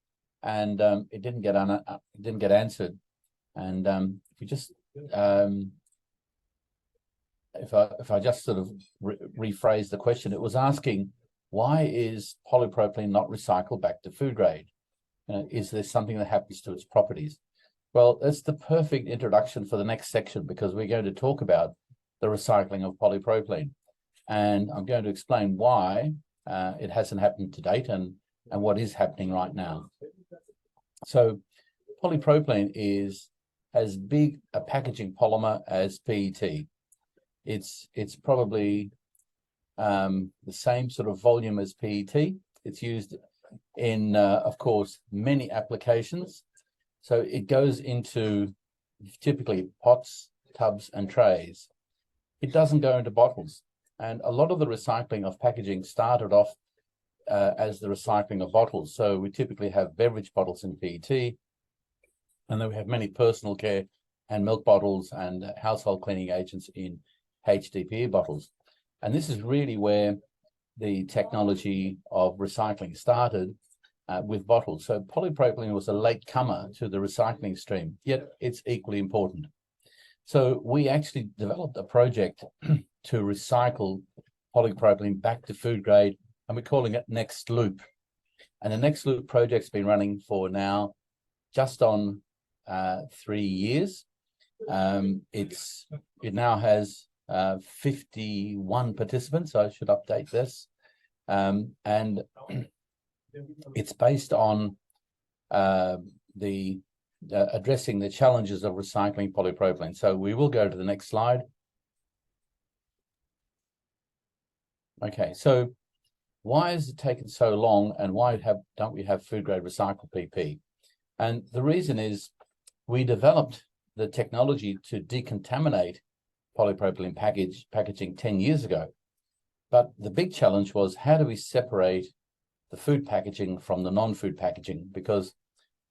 and it didn't get answered. And if we just if I just sort of rephrase the question, it was asking, why is polypropylene not recycled back to food grade? Is there something that happens to its properties? Well, that's the perfect introduction for the next section, because we're going to talk about the recycling of polypropylene. And I'm going to explain why it hasn't happened to date and what is happening right now. So polypropylene is as big a packaging polymer as PET. It's probably the same sort of volume as PET. It's used in, of course, many applications. So it goes into typically pots, tubs, and trays. It doesn't go into bottles. And a lot of the recycling of packaging started off as the recycling of bottles. So we typically have beverage bottles in PET, and then we have many personal care and milk bottles and household cleaning agents in HDPE bottles. And this is really where the technology of recycling started with bottles. So polypropylene was a late comer to the recycling stream, yet it's equally important. So we actually developed a project to recycle polypropylene back to food grade, and we're calling it Next Loop. And the Next Loop project's been running for now just on 3 years. It now has 51 participants. I should update this, and it's based on addressing the challenges of recycling polypropylene. So we will go to the next slide. Okay, so why has it taken so long, and why don't we have food grade recycled PP? And the reason is we developed the technology to decontaminate polypropylene packaging 10 years ago. But the big challenge was, how do we separate the food packaging from the non-food packaging? Because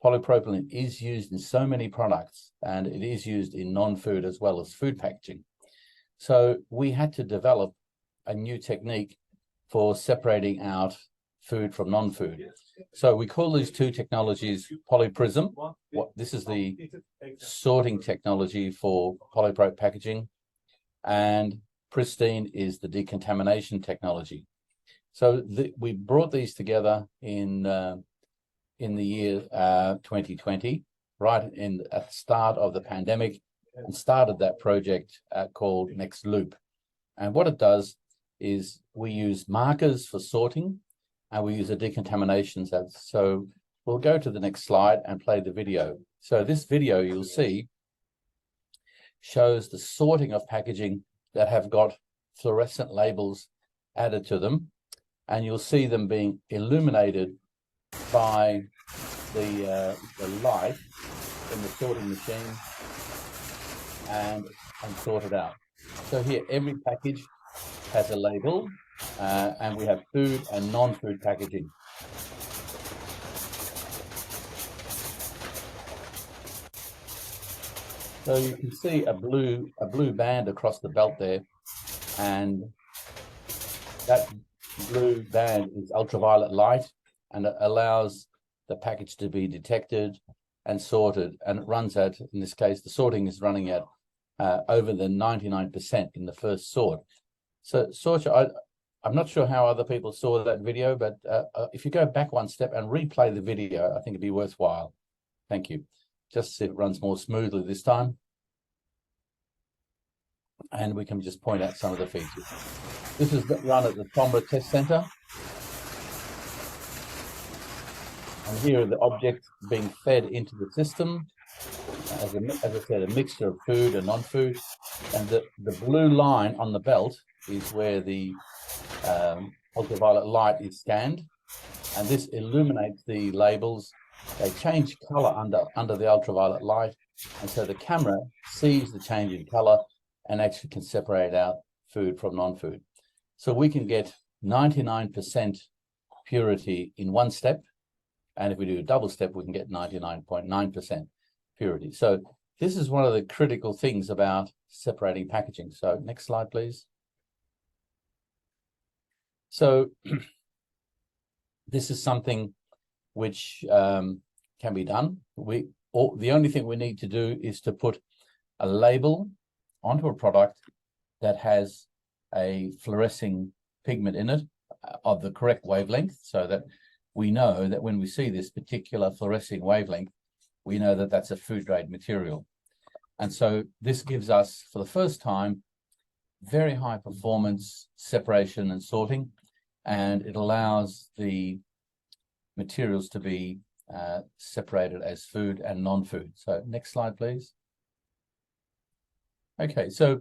polypropylene is used in so many products, and it is used in non-food as well as food packaging. So we had to develop a new technique for separating out food from non-food. So we call these two technologies polyprism. This is the sorting technology for polypropylene packaging, and pristine is the decontamination technology. So we brought these together in the year 2020, right at the start of the pandemic, and started that project called Next Loop. And what it does is we use markers for sorting, and we use a decontamination. So we'll go to the next slide and play the video. So this video, you'll see, shows the sorting of packaging that have got fluorescent labels added to them, and you'll see them being illuminated by the light in the sorting machine and sorted out. So here, every package has a label, and we have food and non-food packaging. So you can see a blue band across the belt there, and that blue band is ultraviolet light, and it allows the package to be detected and sorted. And it runs at, in this case, the sorting is running at over the 99% in the first sort. So I'm not sure how other people saw that video, but if you go back one step and replay the video, I think it'd be worthwhile. Thank you. Just to see if it runs more smoothly this time. And we can just point out some of the features. This is run at the Founder Test Center. And here are the objects being fed into the system. As I said, a mixture of food and non-food. And the blue line on the belt is where the ultraviolet light is scanned. And this illuminates the labels. They change color under the ultraviolet light. And so the camera sees the change in color and actually can separate out food from non-food. So we can get 99% purity in one step. And if we do a double step, we can get 99.9% purity. So this is one of the critical things about separating packaging. So next slide, please. So this is something which can be done. The only thing we need to do is to put a label onto a product that has a fluorescing pigment in it of the correct wavelength, so that we know that when we see this particular fluorescing wavelength, we know that that's a food grade material. And so this gives us, for the first time, very high performance separation and sorting, and it allows the materials to be separated as food and non-food. So next slide, please. Okay, so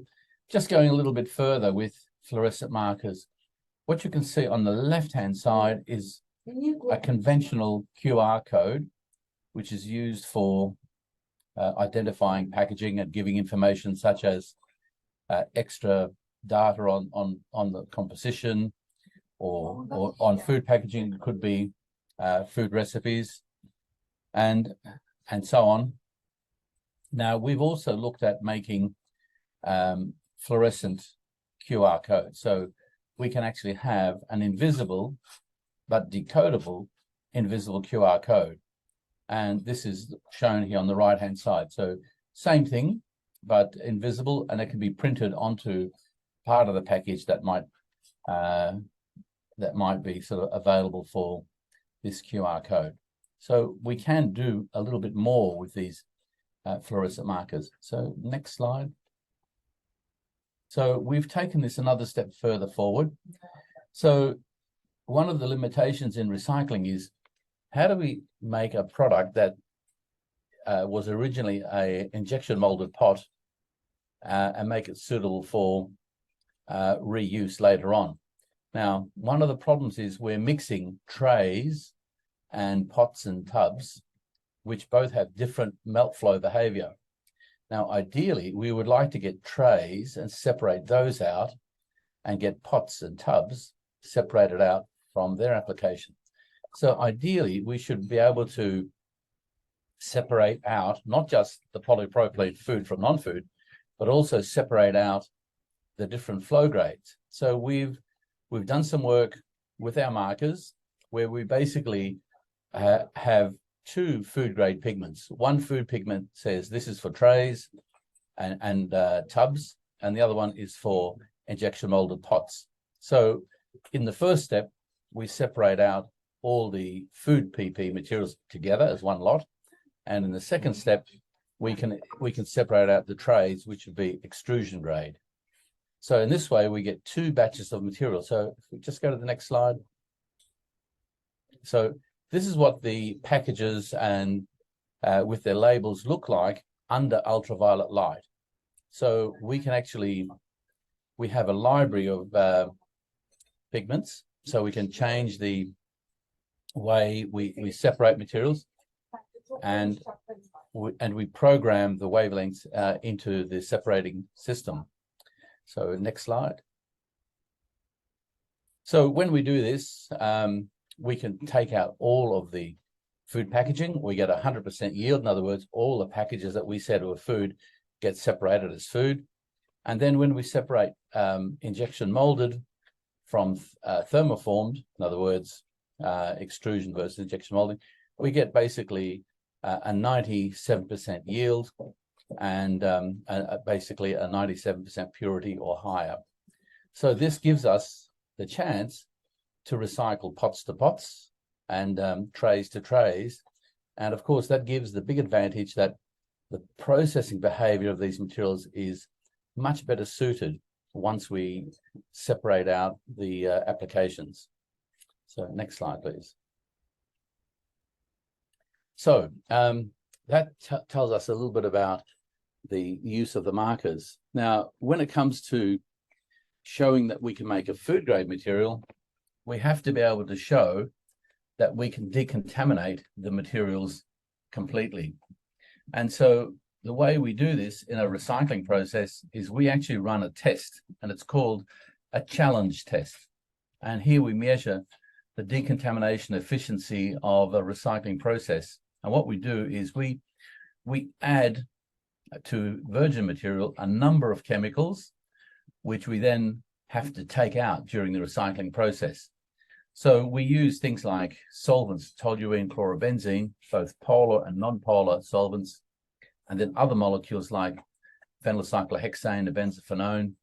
just going a little bit further with fluorescent markers, what you can see on the left-hand side is a conventional QR code, which is used for identifying packaging and giving information such as extra data on the composition, or on food packaging. It could be food recipes and so on. Now, we've also looked at making fluorescent QR codes. So we can actually have an invisible but decodable invisible QR code. And this is shown here on the right-hand side. So same thing, but invisible, and it can be printed onto part of the package that might be sort of available for this QR code. So we can do a little bit more with these fluorescent markers. So next slide. So we've taken this another step further forward. So one of the limitations in recycling is, how do we make a product that was originally an injection molded pot and make it suitable for reuse later on? Now, one of the problems is we're mixing trays and pots and tubs, which both have different melt flow behavior. Now, ideally, we would like to get trays and separate those out and get pots and tubs separated out from their application. So ideally, we should be able to separate out not just the polypropylene food from non-food, but also separate out the different flow grades. So we've done some work with our markers where we basically have two food grade pigments. One food pigment says this is for trays and tubs, and the other one is for injection molded pots. So in the first step, we separate out all the food PP materials together as one lot, and in the second step, we can separate out the trays, which would be extrusion grade. So in this way, we get two batches of material. So if we just go to the next slide. So this is what the packages and with their labels look like under ultraviolet light. So we can actually, we have a library of pigments, so we can change the way we separate materials, and we program the wavelengths into the separating system. So next slide. So when we do this, we can take out all of the food packaging. We get 100% yield. In other words, all the packages that we said were food get separated as food. And then when we separate injection molded from thermoformed, in other words, extrusion versus injection molding, we get basically a 97% yield and basically a 97% purity or higher. So this gives us the chance to recycle pots to pots and trays to trays. And of course, that gives the big advantage that the processing behavior of these materials is much better suited once we separate out the applications. So next slide, please. So that tells us a little bit about the use of the markers. Now, when it comes to showing that we can make a food grade material, we have to be able to show that we can decontaminate the materials completely. And so the way we do this in a recycling process is we actually run a test, and it's called a challenge test. And here we measure the decontamination efficiency of a recycling process. And what we do is we add to virgin material a number of chemicals, which we then have to take out during the recycling process. So we use things like solvents, toluene, chlorobenzene, both polar and non-polar solvents, and then other molecules like phenylcyclohexane, benzophenone,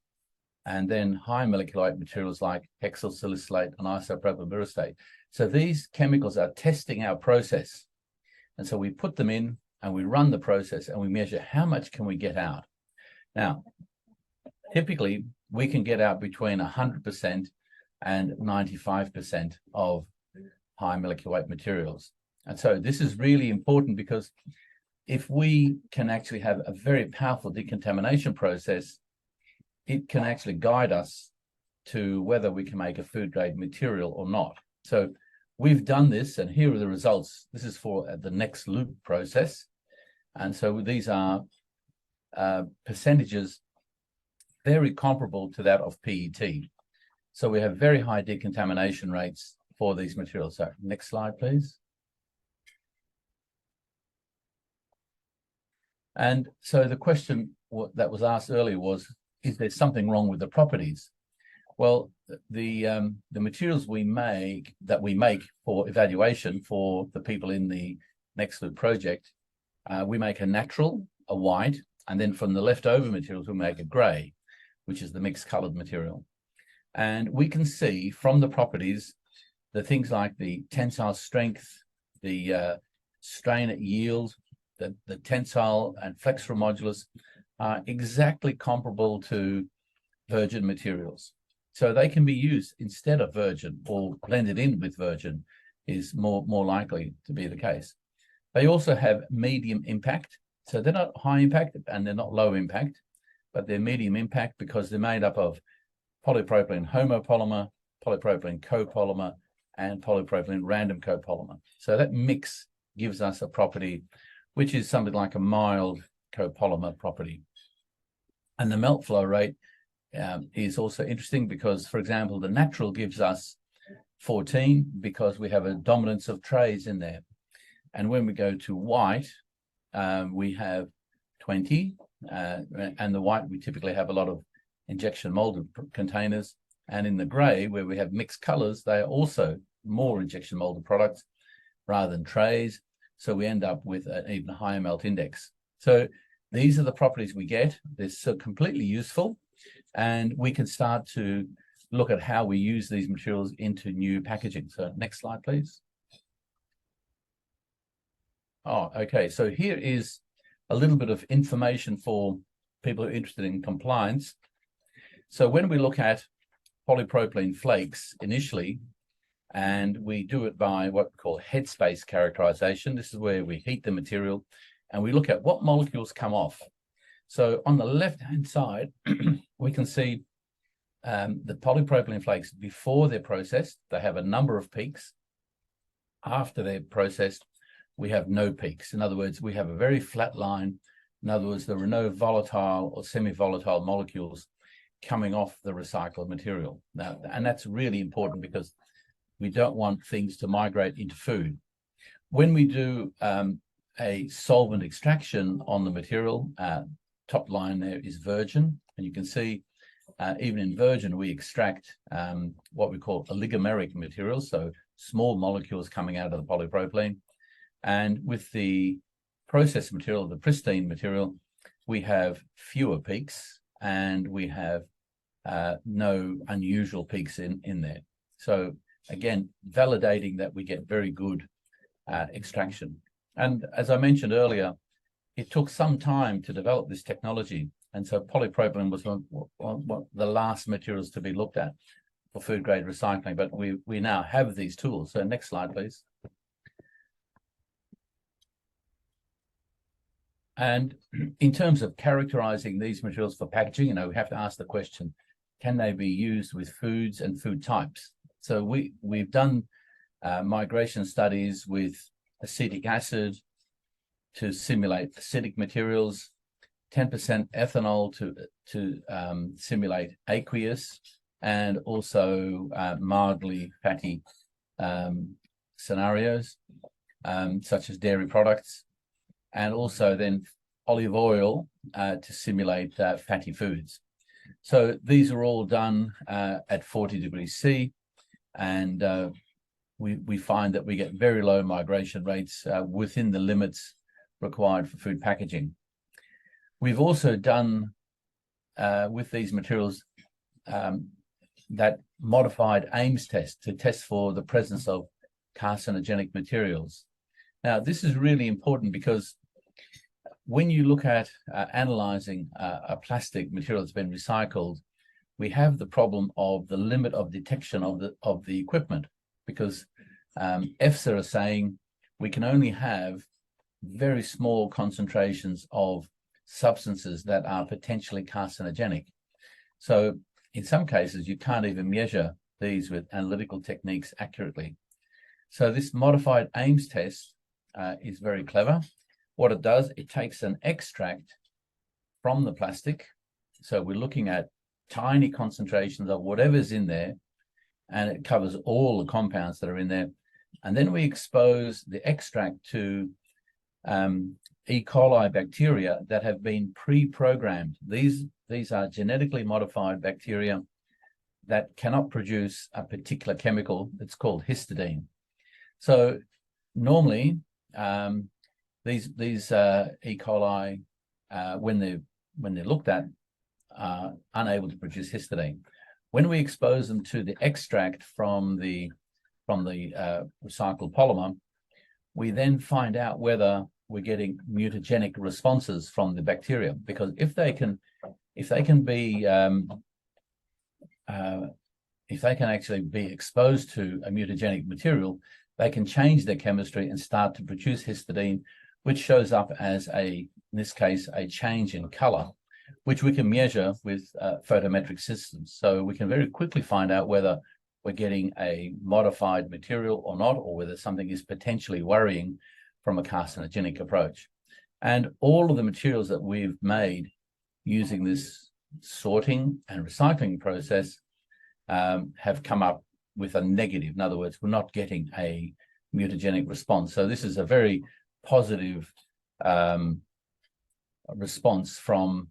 and then high molecular weight materials like hexyl salicylate and isopropyl myristate. So these chemicals are testing our process. And so we put them in and we run the process and we measure how much can we get out. Now, typically we can get out between 100% and 95% of high molecular weight materials. And so this is really important because if we can actually have a very powerful decontamination process, it can actually guide us to whether we can make a food grade material or not. So we've done this, and here are the results. This is for the next loop process. And so these are percentages very comparable to that of PET. So we have very high decontamination rates for these materials. So next slide, please. And so the question that was asked earlier was, is there something wrong with the properties? Well, the materials we make for evaluation for the people in the Next Loop project, we make a natural, a white, and then from the leftover materials, we make a gray, which is the mixed colored material. And we can see from the properties, the things like the tensile strength, the strain at yield, the tensile and flexural modulus are exactly comparable to virgin materials. So they can be used instead of virgin or blended in with virgin is more likely to be the case. They also have medium impact. So they're not high impact and they're not low impact, but they're medium impact because they're made up of polypropylene homopolymer, polypropylene copolymer, and polypropylene random copolymer. So that mix gives us a property which is something like a mild copolymer property. And the melt flow rate is also interesting because, for example, the natural gives us 14 because we have a dominance of trays in there. And when we go to white, we have 20, and the white, we typically have a lot of injection molded containers. And in the gray, where we have mixed colors, they are also more injection molded products rather than trays. So we end up with an even higher melt index. So these are the properties we get. They're so completely useful. And we can start to look at how we use these materials into new packaging. So next slide, please. Oh, okay. So here is a little bit of information for people who are interested in compliance. So when we look at polypropylene flakes initially, and we do it by what we call headspace characterization. This is where we heat the material and we look at what molecules come off. So on the left-hand side, we can see the polypropylene flakes before they're processed. They have a number of peaks. After they're processed, we have no peaks. In other words, we have a very flat line. In other words, there are no volatile or semi-volatile molecules coming off the recycled material. Now, and that's really important because we don't want things to migrate into food. When we do a solvent extraction on the material, top line there is virgin, and you can see even in virgin, we extract what we call oligomeric materials, so small molecules coming out of the polypropylene. And with the processed material, the pristine material, we have fewer peaks and we have no unusual peaks in there. So again, validating that we get very good extraction. And as I mentioned earlier, it took some time to develop this technology. And so polypropylene was one of the last materials to be looked at for food grade recycling, but we now have these tools. So next slide, please. And in terms of characterizing these materials for packaging, you know, we have to ask the question, can they be used with foods and food types? So we've done migration studies with acetic acid to simulate acidic materials, 10% ethanol to simulate aqueous, and also mildly fatty scenarios, such as dairy products, and also then olive oil to simulate fatty foods. So these are all done at 40 degrees C, and we find that we get very low migration rates within the limits required for food packaging. We've also done with these materials that modified Ames test to test for the presence of carcinogenic materials. Now, this is really important because when you look at analyzing a plastic material that's been recycled, we have the problem of the limit of detection of the equipment, because EFSA are saying we can only have very small concentrations of substances that are potentially carcinogenic. So in some cases, you can't even measure these with analytical techniques accurately. So this modified Ames test is very clever. What it does, it takes an extract from the plastic. So we're looking at tiny concentrations of whatever's in there, and it covers all the compounds that are in there. And then we expose the extract to E. coli bacteria that have been pre-programmed. These are genetically modified bacteria that cannot produce a particular chemical. It's called histidine. So normally, these E. coli, when they're looked at, are unable to produce histidine. When we expose them to the extract from the recycled polymer, we then find out whether we're getting mutagenic responses from the bacteria. Because if they can actually be exposed to a mutagenic material, they can change their chemistry and start to produce histidine, which shows up as in this case, a change in color, which we can measure with photometric systems. So we can very quickly find out whether we're getting a modified material or not, or whether something is potentially worrying from a carcinogenic approach. And all of the materials that we've made using this sorting and recycling process have come up with a negative. In other words, we're not getting a mutagenic response. So this is a very positive response from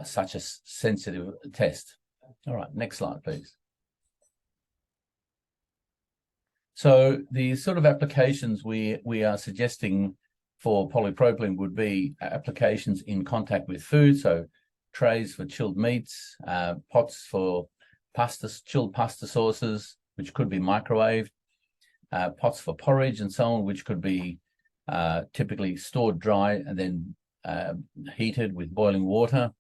such a sensitive test. All right, next slide, please. So the sort of applications we are suggesting for polypropylene would be applications in contact with food, so trays for chilled meats, pots for chilled pasta sauces, which could be microwaved, pots for porridge and so on, which could be typically stored dry and then heated with boiling water,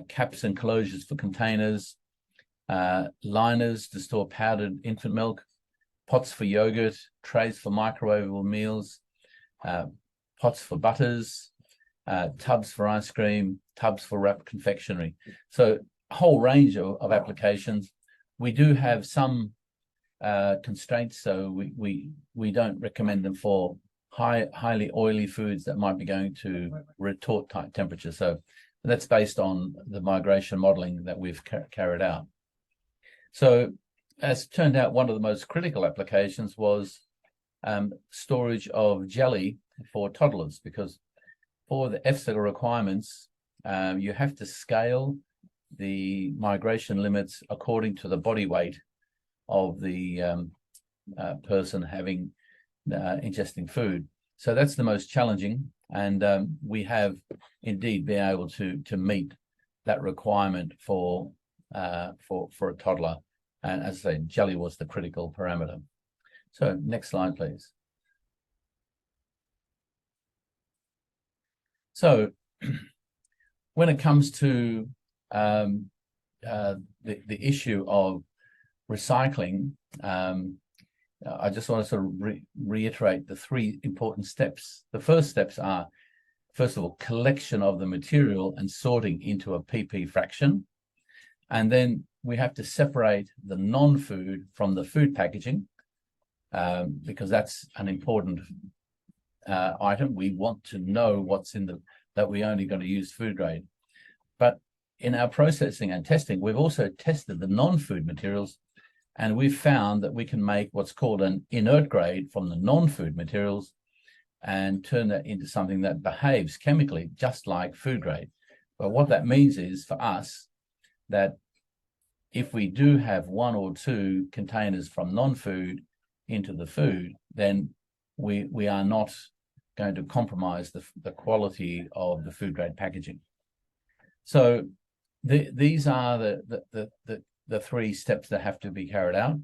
caps and closures for containers, liners to store powdered infant milk, pots for yogurt, trays for microwavable meals, pots for butters, tubs for ice cream, tubs for wrapped confectionery. So a whole range of applications. We do have some constraints, so we don't recommend them for highly oily foods that might be going to retort type temperature. So that's based on the migration modeling that we've carried out. So as it turned out, one of the most critical applications was storage of jelly for toddlers, because for the EFSA requirements, you have to scale the migration limits according to the body weight of the person having ingesting food. So that's the most challenging, and we have indeed been able to meet that requirement for a toddler. And as I say, jelly was the critical parameter. So next slide, please. So when it comes to the issue of recycling, I just want to sort of reiterate the three important steps. The first steps are first of all, collection of the material and sorting into a PP fraction. And then we have to separate the non-food from the food packaging, because that's an important item. We want to know what's in that we're only going to use food grade. But in our processing and testing, we've also tested the non-food materials, and we've found that we can make what's called an inert grade from the non-food materials and turn that into something that behaves chemically just like food grade. But what that means is, for us, that if we do have one or two containers from non-food into the food, then we are not going to compromise the quality of the food grade packaging. So these are the three steps that have to be carried out: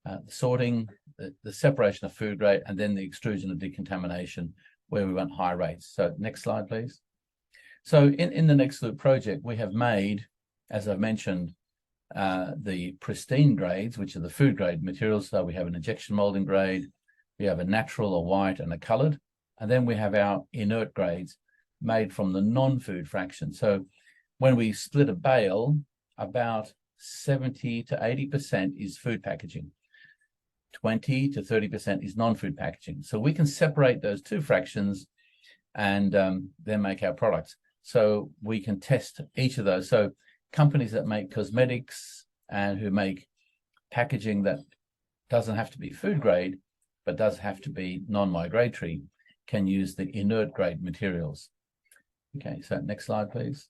the sorting, the separation of food grade, and then the extrusion and decontamination, where we want high rates. So next slide, please. So in the Nextloop project, we have made, as I've mentioned, the pristine grades, which are the food grade materials. So we have an injection molding grade, we have a natural, a white, and a colored, and then we have our inert grades made from the non-food fraction. So when we split a bale, about 70 to 80% is food packaging, 20 to 30% is non-food packaging. So we can separate those two fractions and then make our products. So we can test each of those. So companies that make cosmetics and who make packaging that doesn't have to be food grade, but does have to be non-migratory, can use the inert grade materials. Okay, so next slide, please.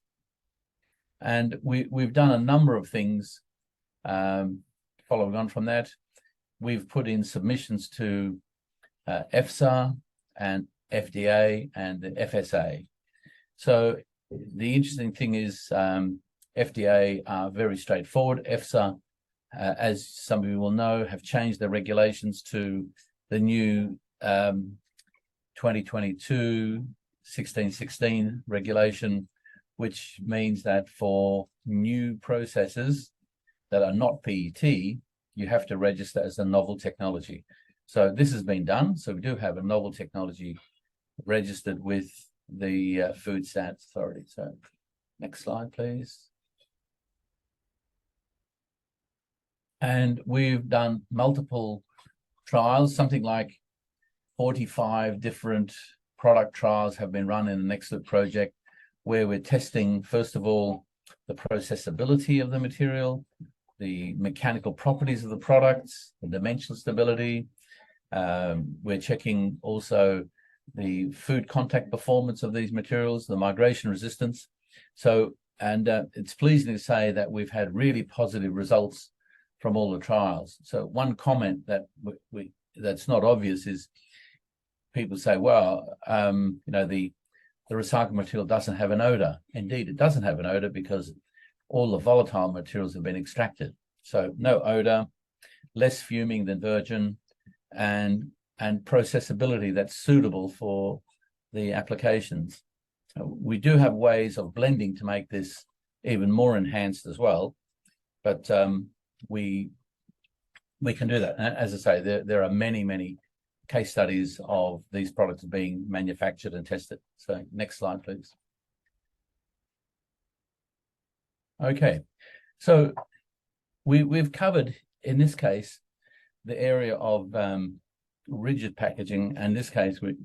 And we've done a number of things following on from that. We've put in submissions to EFSA and FDA and the FSA. So the interesting thing is FDA are very straightforward. EFSA, as some of you will know, have changed their regulations to the new 2022-1616 regulation, which means that for new processes that are not PET, you have to register as a novel technology. So this has been done. So we do have a novel technology registered with the Food Standards Authority. So next slide, please. And we've done multiple trials, something like 45 different product trials have been run in the Nextloop project, where we're testing, first of all, the processability of the material, the mechanical properties of the products, the dimensional stability. We're checking also the food contact performance of these materials, the migration resistance. So, and it's pleasing to say that we've had really positive results from all the trials. So one comment that that's not obvious is people say, well, you know, the recycled material doesn't have an odor. Indeed, it doesn't have an odor because all the volatile materials have been extracted. So no odor, less fuming than virgin, and processability that's suitable for the applications. We do have ways of blending to make this even more enhanced as well, but we can do that. And as I say, there are many case studies of these products being manufactured and tested. So next slide, please. Okay, so we've covered, in this case, the area of rigid packaging. And in this case, we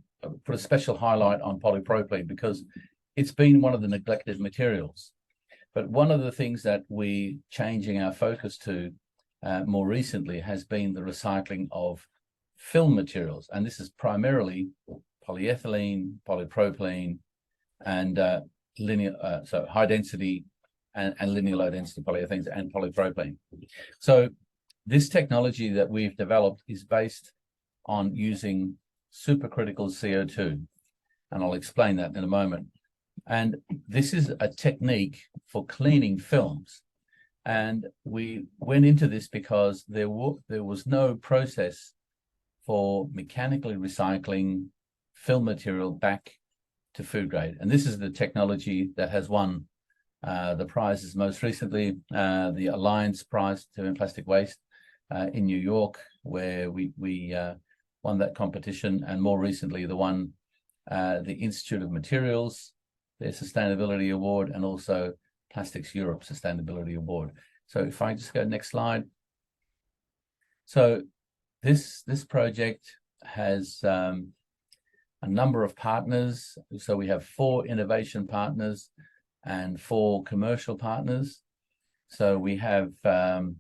put a special highlight on polypropylene because it's been one of the neglected materials. But one of the things that we're changing our focus to more recently has been the recycling of film materials. And this is primarily polyethylene, polypropylene, and so high density and linear low density polyethylenes and polypropylene. So this technology that we've developed is based on using supercritical CO2. And I'll explain that in a moment. And this is a technique for cleaning films. And we went into this because there was no process for mechanically recycling film material back to food grade. And this is the technology that has won the prizes most recently, the Alliance Prize to Plastic Waste in New York, where we won that competition, and more recently the one the Institute of Materials, their Sustainability Award, and also Plastics Europe Sustainability Award. So if I just go next slide. So this project has a number of partners. So we have 4 innovation partners and 4 commercial partners. So we have, as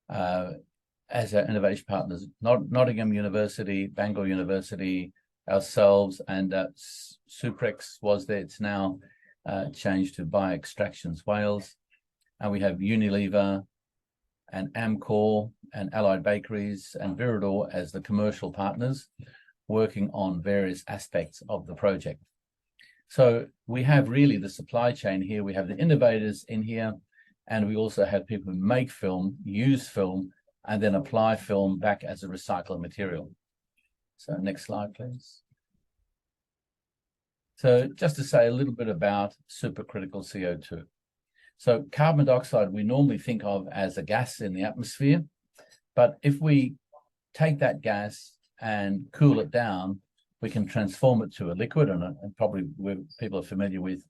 our innovation partners, Nottingham University, Bangor University, ourselves, and Suprex was there. It's now changed to Bioextractions Wales. And we have Unilever and Amcor and Allied Bakeries and Viridor as the commercial partners working on various aspects of the project. So we have really the supply chain here. We have the innovators in here, and we also have people who make film, use film, and then apply film back as a recycled material. So next slide, please. So just to say a little bit about supercritical CO2. So carbon dioxide we normally think of as a gas in the atmosphere, but if we take that gas and cool it down, we can transform it to a liquid, and probably people are familiar with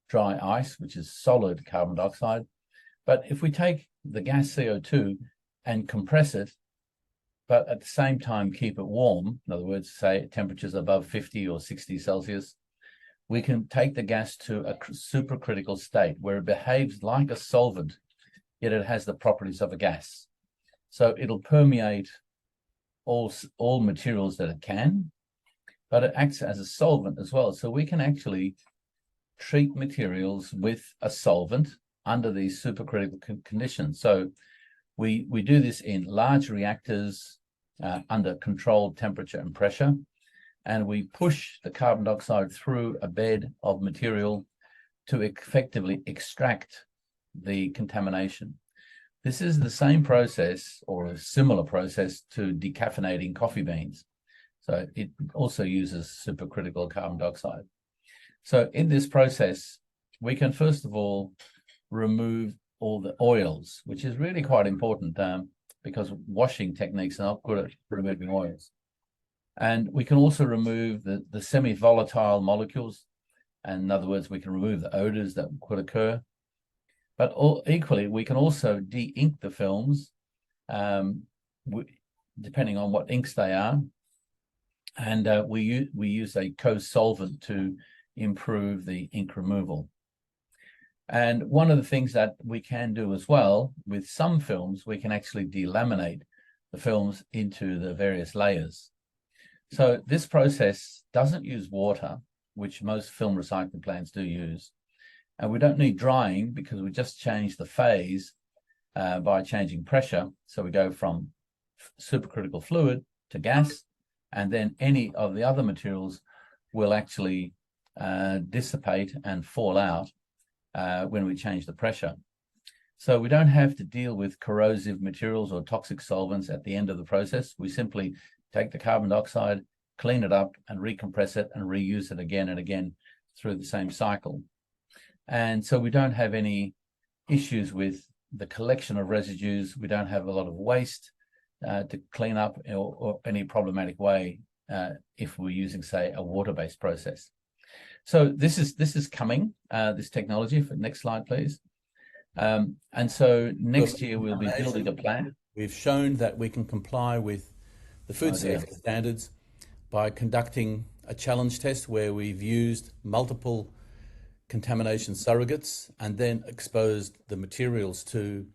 dry ice, which is solid carbon dioxide. But if we take the gas CO2 and compress it, but at the same time keep it warm, in other words, say temperatures above 50 or 60 Celsius, we can take the gas to a supercritical state where it behaves like a solvent, yet it has the properties of a gas. So it'll permeate all materials that it can, but it acts as a solvent as well. So we can actually treat materials with a solvent under these supercritical conditions. So we do this in large reactors under controlled temperature and pressure, and we push the carbon dioxide through a bed of material to effectively extract the contamination. This is the same process or a similar process to decaffeinating coffee beans. So it also uses supercritical carbon dioxide. So in this process, we can first of all remove all the oils, which is really quite important because washing techniques are not good at removing oils. And we can also remove the semi-volatile molecules. And in other words, we can remove the odors that could occur. But equally, we can also de-ink the films, depending on what inks they are. And we use a co-solvent to improve the ink removal. And one of the things that we can do as well, with some films, we can actually delaminate the films into the various layers. So this process doesn't use water, which most film recycling plants do use. And we don't need drying because we just change the phase by changing pressure. So we go from supercritical fluid to gas, and then any of the other materials will actually dissipate and fall out when we change the pressure. So we don't have to deal with corrosive materials or toxic solvents at the end of the process. We simply take the carbon dioxide, clean it up, and recompress it and reuse it again and again through the same cycle. And so we don't have any issues with the collection of residues. We don't have a lot of waste to clean up or any problematic way if we're using, say, a water-based process. So this is coming, this technology. For next slide, please. And so next year we'll be building a plant.
We've shown that we can comply with the food safety standards by conducting a challenge test where we've used multiple contamination surrogates and then exposed the materials to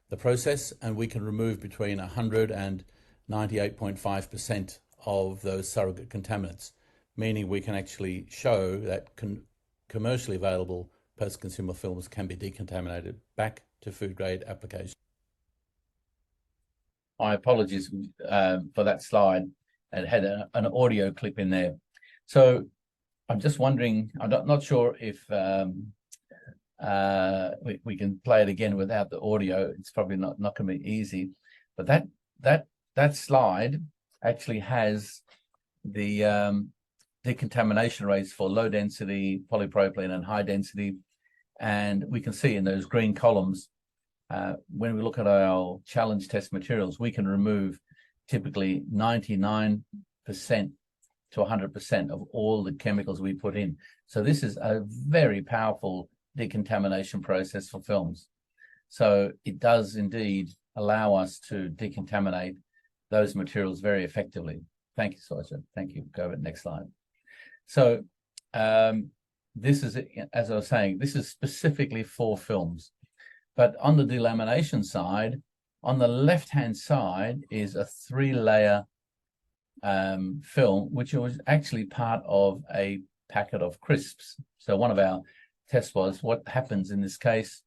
the process, and we can remove between 100 and 98.5% of those surrogate contaminants, meaning we can actually show that commercially available post-consumer films can be decontaminated back to food-grade application.
My apologies for that slide. It had an audio clip in there. So I'm just wondering, I'm not sure if we can play it again without the audio. It's probably not going to be easy. But that slide actually has the decontamination rates for low density polypropylene and high density. And we can see in those green columns, when we look at our challenge test materials, we can remove typically 99% to 100% of all the chemicals we put in. So this is a very powerful decontamination process for films. So it does indeed allow us to decontaminate those materials very effectively. Thank you, Soja. Thank you. Go to the next slide. So this is, as I was saying, this is specifically for films. But on the delamination side, on the left-hand side is a 3-layer film, which was actually part of a packet of crisps. So one of our tests was what happens in this case.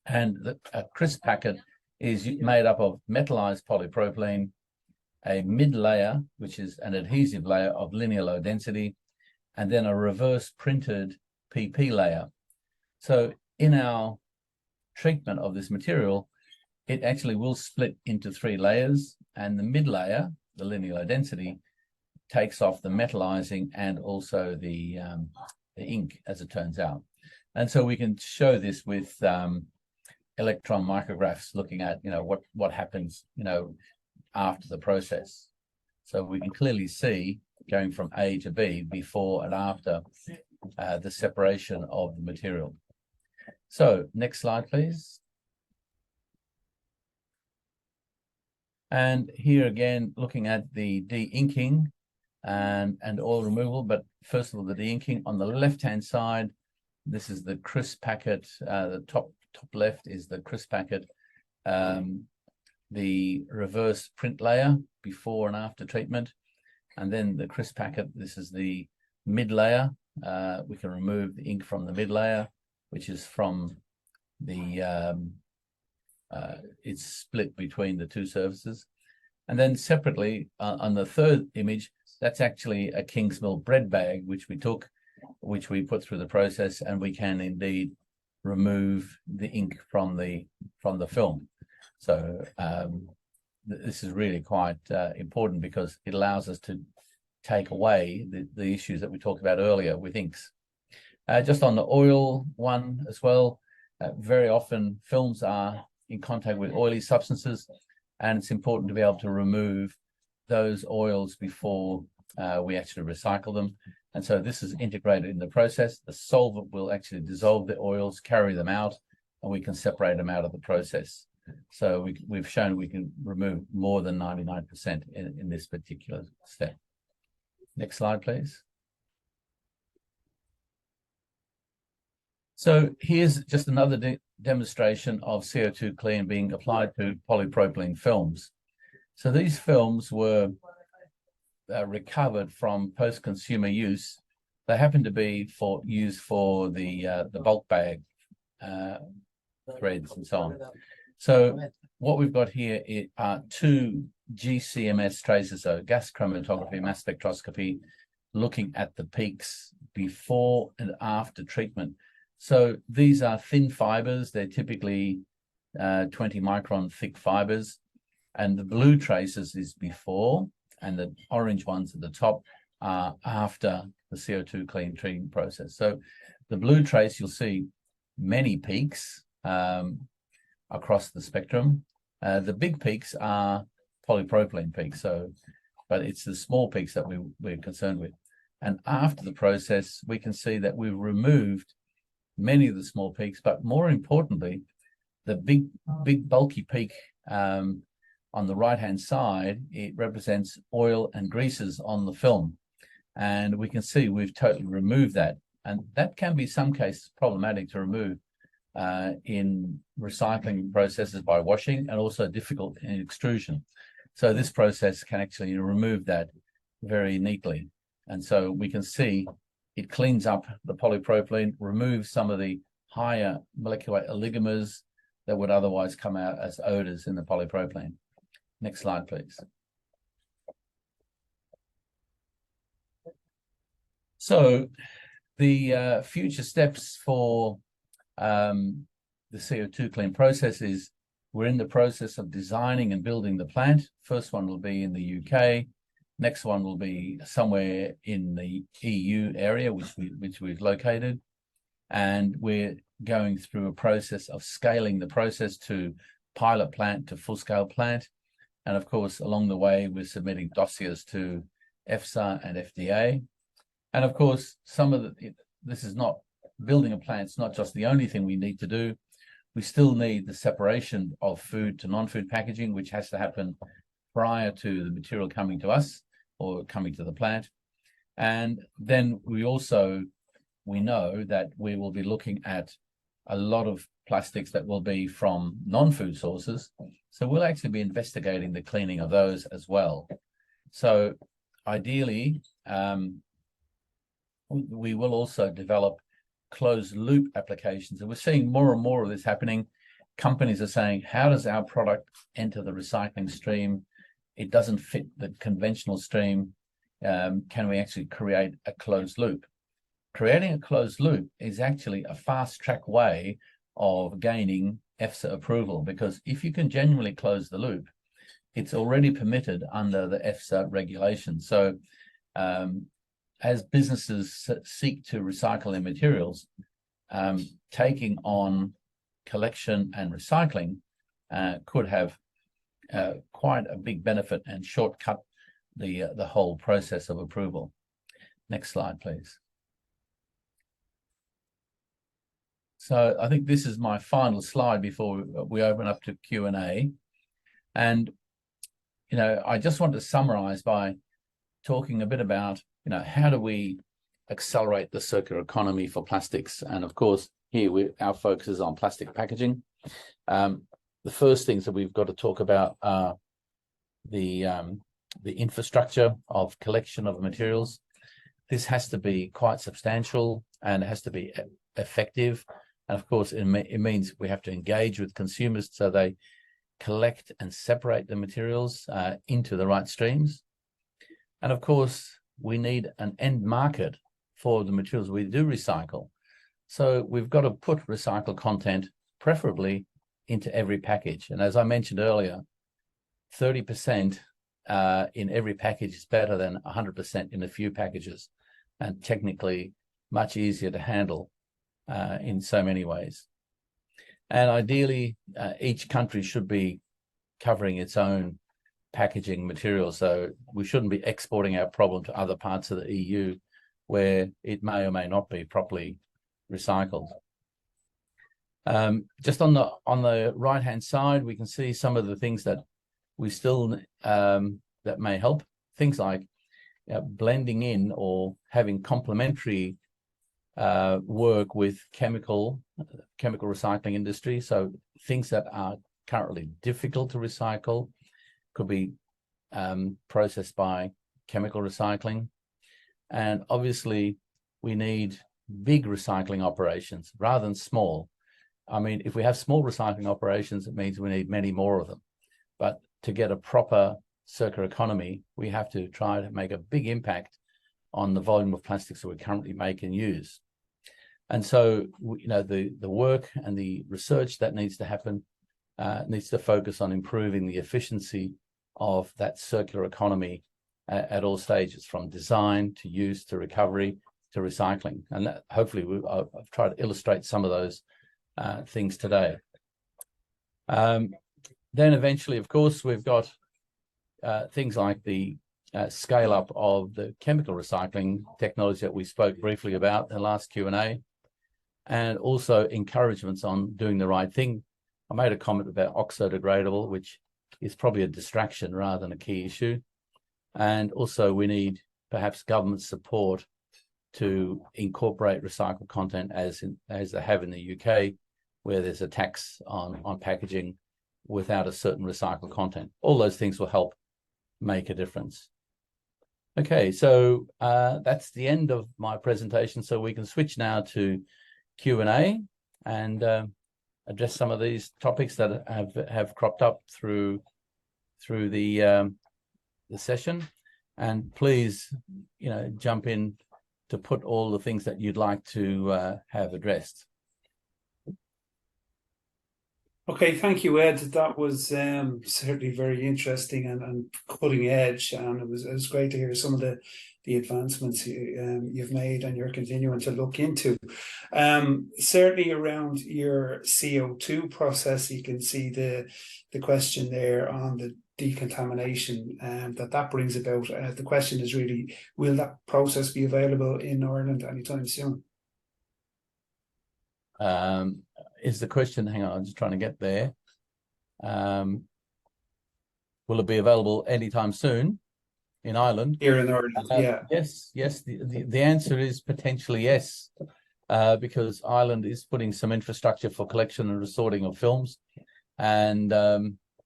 And a crisp packet is made up of metallized polypropylene, a mid-layer, which is an adhesive layer of linear low density, and then a reverse printed PP layer. So in our treatment of this material, it actually will split into 3 layers, and the mid-layer, the linear low density, takes off the metallizing and also the ink, as it turns out. And so we can show this with electron micrographs, looking at what happens after the process. So we can clearly see going from A to B before and after the separation of the material. So next slide, please. And here again, looking at the de-inking and oil removal. But first of all, the de-inking on the left-hand side, this is the crisp packet. The top left is the crisp packet. The reverse print layer before and after treatment. And then the crisp packet, this is the mid layer. We can remove the ink from the mid layer, which is from the, it's split between the 2 surfaces. And then separately on the third image, that's actually a King's Mill bread bag, which we put through the process, and we can indeed remove the ink from the film. So this is really quite important, because it allows us to take away the issues that we talked about earlier with inks. Just on the oil one as well, very often films are in contact with oily substances, and it's important to be able to remove those oils before we actually recycle them. And so this is integrated in the process. The solvent will actually dissolve the oils, carry them out, and we can separate them out of the process. So we've shown we can remove more than 99% in this particular step. Next slide, please. So here's just another demonstration of CO2 clean being applied to polypropylene films. So these films were recovered from post-consumer use. They happen to be used for the bulk bag threads and so on. So what we've got here are 2 GCMS traces, so gas chromatography, mass spectroscopy, looking at the peaks before and after treatment. So these are thin fibers. They're typically 20 micron thick fibers, and the blue traces is before, and the orange ones at the top are after the CO2 clean treating process. So the blue trace, you'll see many peaks across the spectrum. The big peaks are polypropylene peaks, but it's the small peaks that we're concerned with. And after the process, we can see that we've removed many of the small peaks, but more importantly, the big bulky peak on the right-hand side, it represents oil and greases on the film. And we can see we've totally removed that. And that can be some cases problematic to remove in recycling processes by washing, and also difficult in extrusion. So this process can actually remove that very neatly. And so we can see it cleans up the polypropylene, removes some of the higher molecular oligomers that would otherwise come out as odors in the polypropylene. Next slide, please. So the future steps for the CO2 clean process is we're in the process of designing and building the plant. First one will be in the UK. Next one will be somewhere in the EU area, which we've located. And we're going through a process of scaling the process to pilot plant to full-scale plant. And of course, along the way, we're submitting dossiers to EFSA and FDA. And of course, this is not building a plant. It's not just the only thing we need to do. We still need the separation of food to non-food packaging, which has to happen prior to the material coming to us or coming to the plant. And then we know that we will be looking at a lot of plastics that will be from non-food sources. So we'll actually be investigating the cleaning of those as well. So ideally, we will also develop closed loop applications. And we're seeing more and more of this happening. Companies are saying, how does our product enter the recycling stream? It doesn't fit the conventional stream. Can we actually create a closed loop? Creating a closed loop is actually a fast track way of gaining EFSA approval, because if you can genuinely close the loop, it's already permitted under the EFSA regulations. So as businesses seek to recycle their materials, taking on collection and recycling could have quite a big benefit and shortcut the whole process of approval. Next slide, please. So I think this is my final slide before we open up to Q&A. And, I just want to summarize by talking a bit about, how do we accelerate the circular economy for plastics? And of course, here our focus is on plastic packaging. The first things that we've got to talk about are the infrastructure of collection of materials. This has to be quite substantial and it has to be effective. And of course, it means we have to engage with consumers so they collect and separate the materials into the right streams. And of course, we need an end market for the materials we do recycle. So we've got to put recycled content, preferably, into every package. And as I mentioned earlier, 30% in every package is better than 100% in a few packages, and technically much easier to handle in so many ways. And ideally, each country should be covering its own packaging material. So we shouldn't be exporting our problem to other parts of the EU where it may or may not be properly recycled. Just on the right-hand side, we can see some of the things that we still that may help. Things like blending in or having complementary work with chemical recycling industry. So things that are currently difficult to recycle could be processed by chemical recycling. And obviously, we need big recycling operations rather than small. I mean, if we have small recycling operations, it means we need many more of them. But to get a proper circular economy, we have to try to make a big impact on the volume of plastics that we currently make and use. And so, the work and the research that needs to happen needs to focus on improving the efficiency of that circular economy at all stages, from design to use to recovery to recycling. And that, hopefully, I've tried to illustrate some of those things today. Then eventually, of course, we've got things like the scale up of the chemical recycling technology that we spoke briefly about in the last Q&A, and also encouragements on doing the right thing. I made a comment about oxo-degradable, which is probably a distraction rather than a key issue. And also we need perhaps government support to incorporate recycled content as they have in the UK, where there's a tax on packaging without a certain recycled content. All those things will help make a difference. Okay, so that's the end of my presentation. So we can switch now to Q&A and address some of these topics that have cropped up through the session. And please, jump in to put all the things that you'd like to have addressed.
Okay, thank you, Ed. That was certainly very interesting and cutting edge, and it was great to hear some of the the advancements you've made and you're continuing to look into. Certainly around your CO2 process, you can see the question there on the decontamination that brings about. The question is really, will that process be available in Ireland anytime soon?
Is the question, hang on, I'm just trying to get there. Will it be available anytime soon in Ireland?
Here in Ireland, yeah.
Yes. The answer is potentially yes, because Ireland is putting some infrastructure for collection and resorting of films. And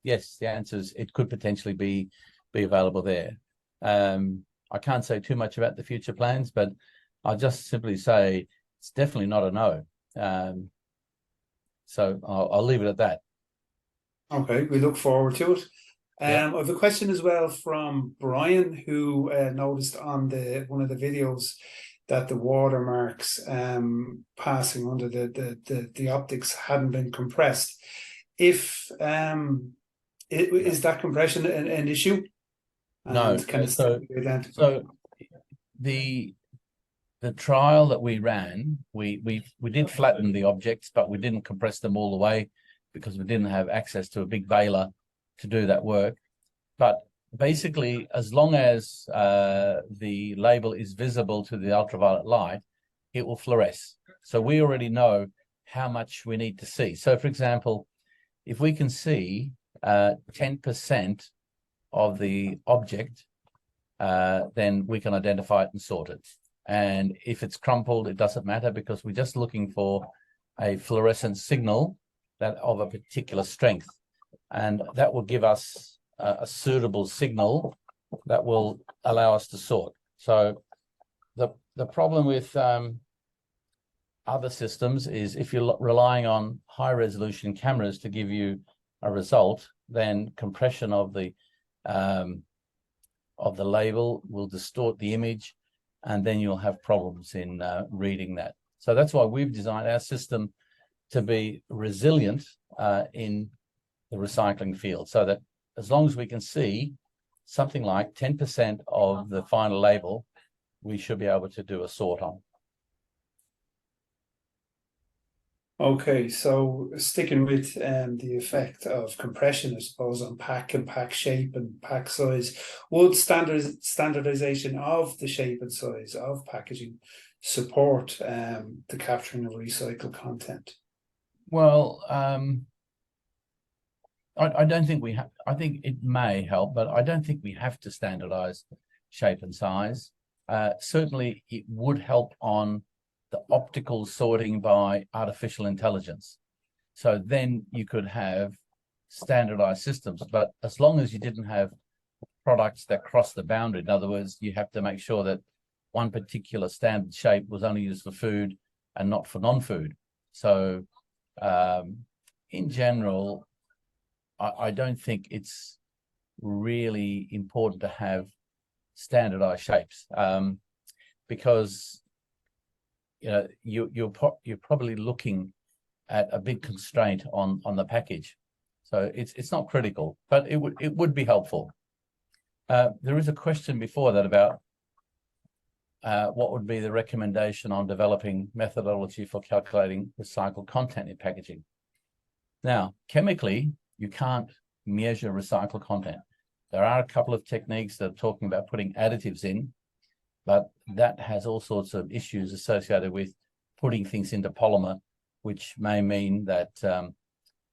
yes, the answer is it could potentially be available there. I can't say too much about the future plans, but I'll just simply say it's definitely not a no. So I'll leave it at that.
Okay, we look forward to it. I have a question as well from Brian, who noticed on one of the videos that the watermarks passing under the optics hadn't been compressed. Is that compression an issue?
No. So the trial that we ran, we did flatten the objects, but we didn't compress them all the way because we didn't have access to a big baler to do that work. But basically, as long as the label is visible to the ultraviolet light, it will fluoresce. So we already know how much we need to see. So for example, if we can see 10% of the object, then we can identify it and sort it. And if it's crumpled, it doesn't matter because we're just looking for a fluorescent signal that of a particular strength. And that will give us a suitable signal that will allow us to sort. So the problem with other systems is if you're relying on high resolution cameras to give you a result, then compression of the label will distort the image, and then you'll have problems in reading that. So that's why we've designed our system to be resilient in the recycling field, so that as long as we can see something like 10% of the final label, we should be able to do a sort on.
Okay, so sticking with the effect of compression, I suppose, on pack and pack shape and pack size, would standardization of the shape and size of packaging support the capturing of recycled content?
Well, I don't think we have. I think it may help, but I don't think we have to standardize shape and size. Certainly, it would help on the optical sorting by artificial intelligence. So then you could have standardized systems, but as long as you didn't have products that cross the boundary, in other words, you have to make sure that one particular standard shape was only used for food and not for non-food. So in general, I don't think it's really important to have standardized shapes because you're probably looking at a big constraint on the package. So it's not critical, but it would be helpful. There is a question before that about what would be the recommendation on developing methodology for calculating recycled content in packaging. Now, chemically, you can't measure recycled content. There are a couple of techniques that are talking about putting additives in, but that has all sorts of issues associated with putting things into polymer, which may mean that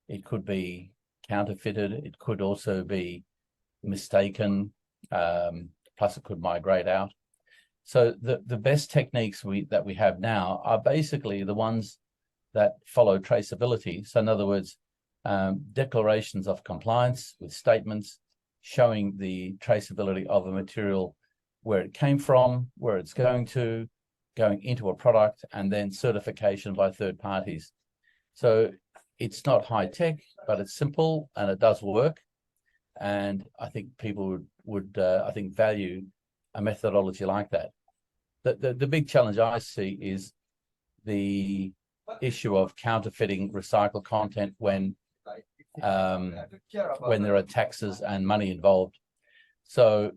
it could be counterfeited. It could also be mistaken, plus it could migrate out. So the best techniques that we have now are basically the ones that follow traceability. So in other words, declarations of compliance with statements showing the traceability of a material, where it came from, where it's going into a product, and then certification by third parties. So it's not high tech, but it's simple and it does work. And I think people would I think value a methodology like that. The big challenge I see is the issue of counterfeiting recycled content when there are taxes and money involved. So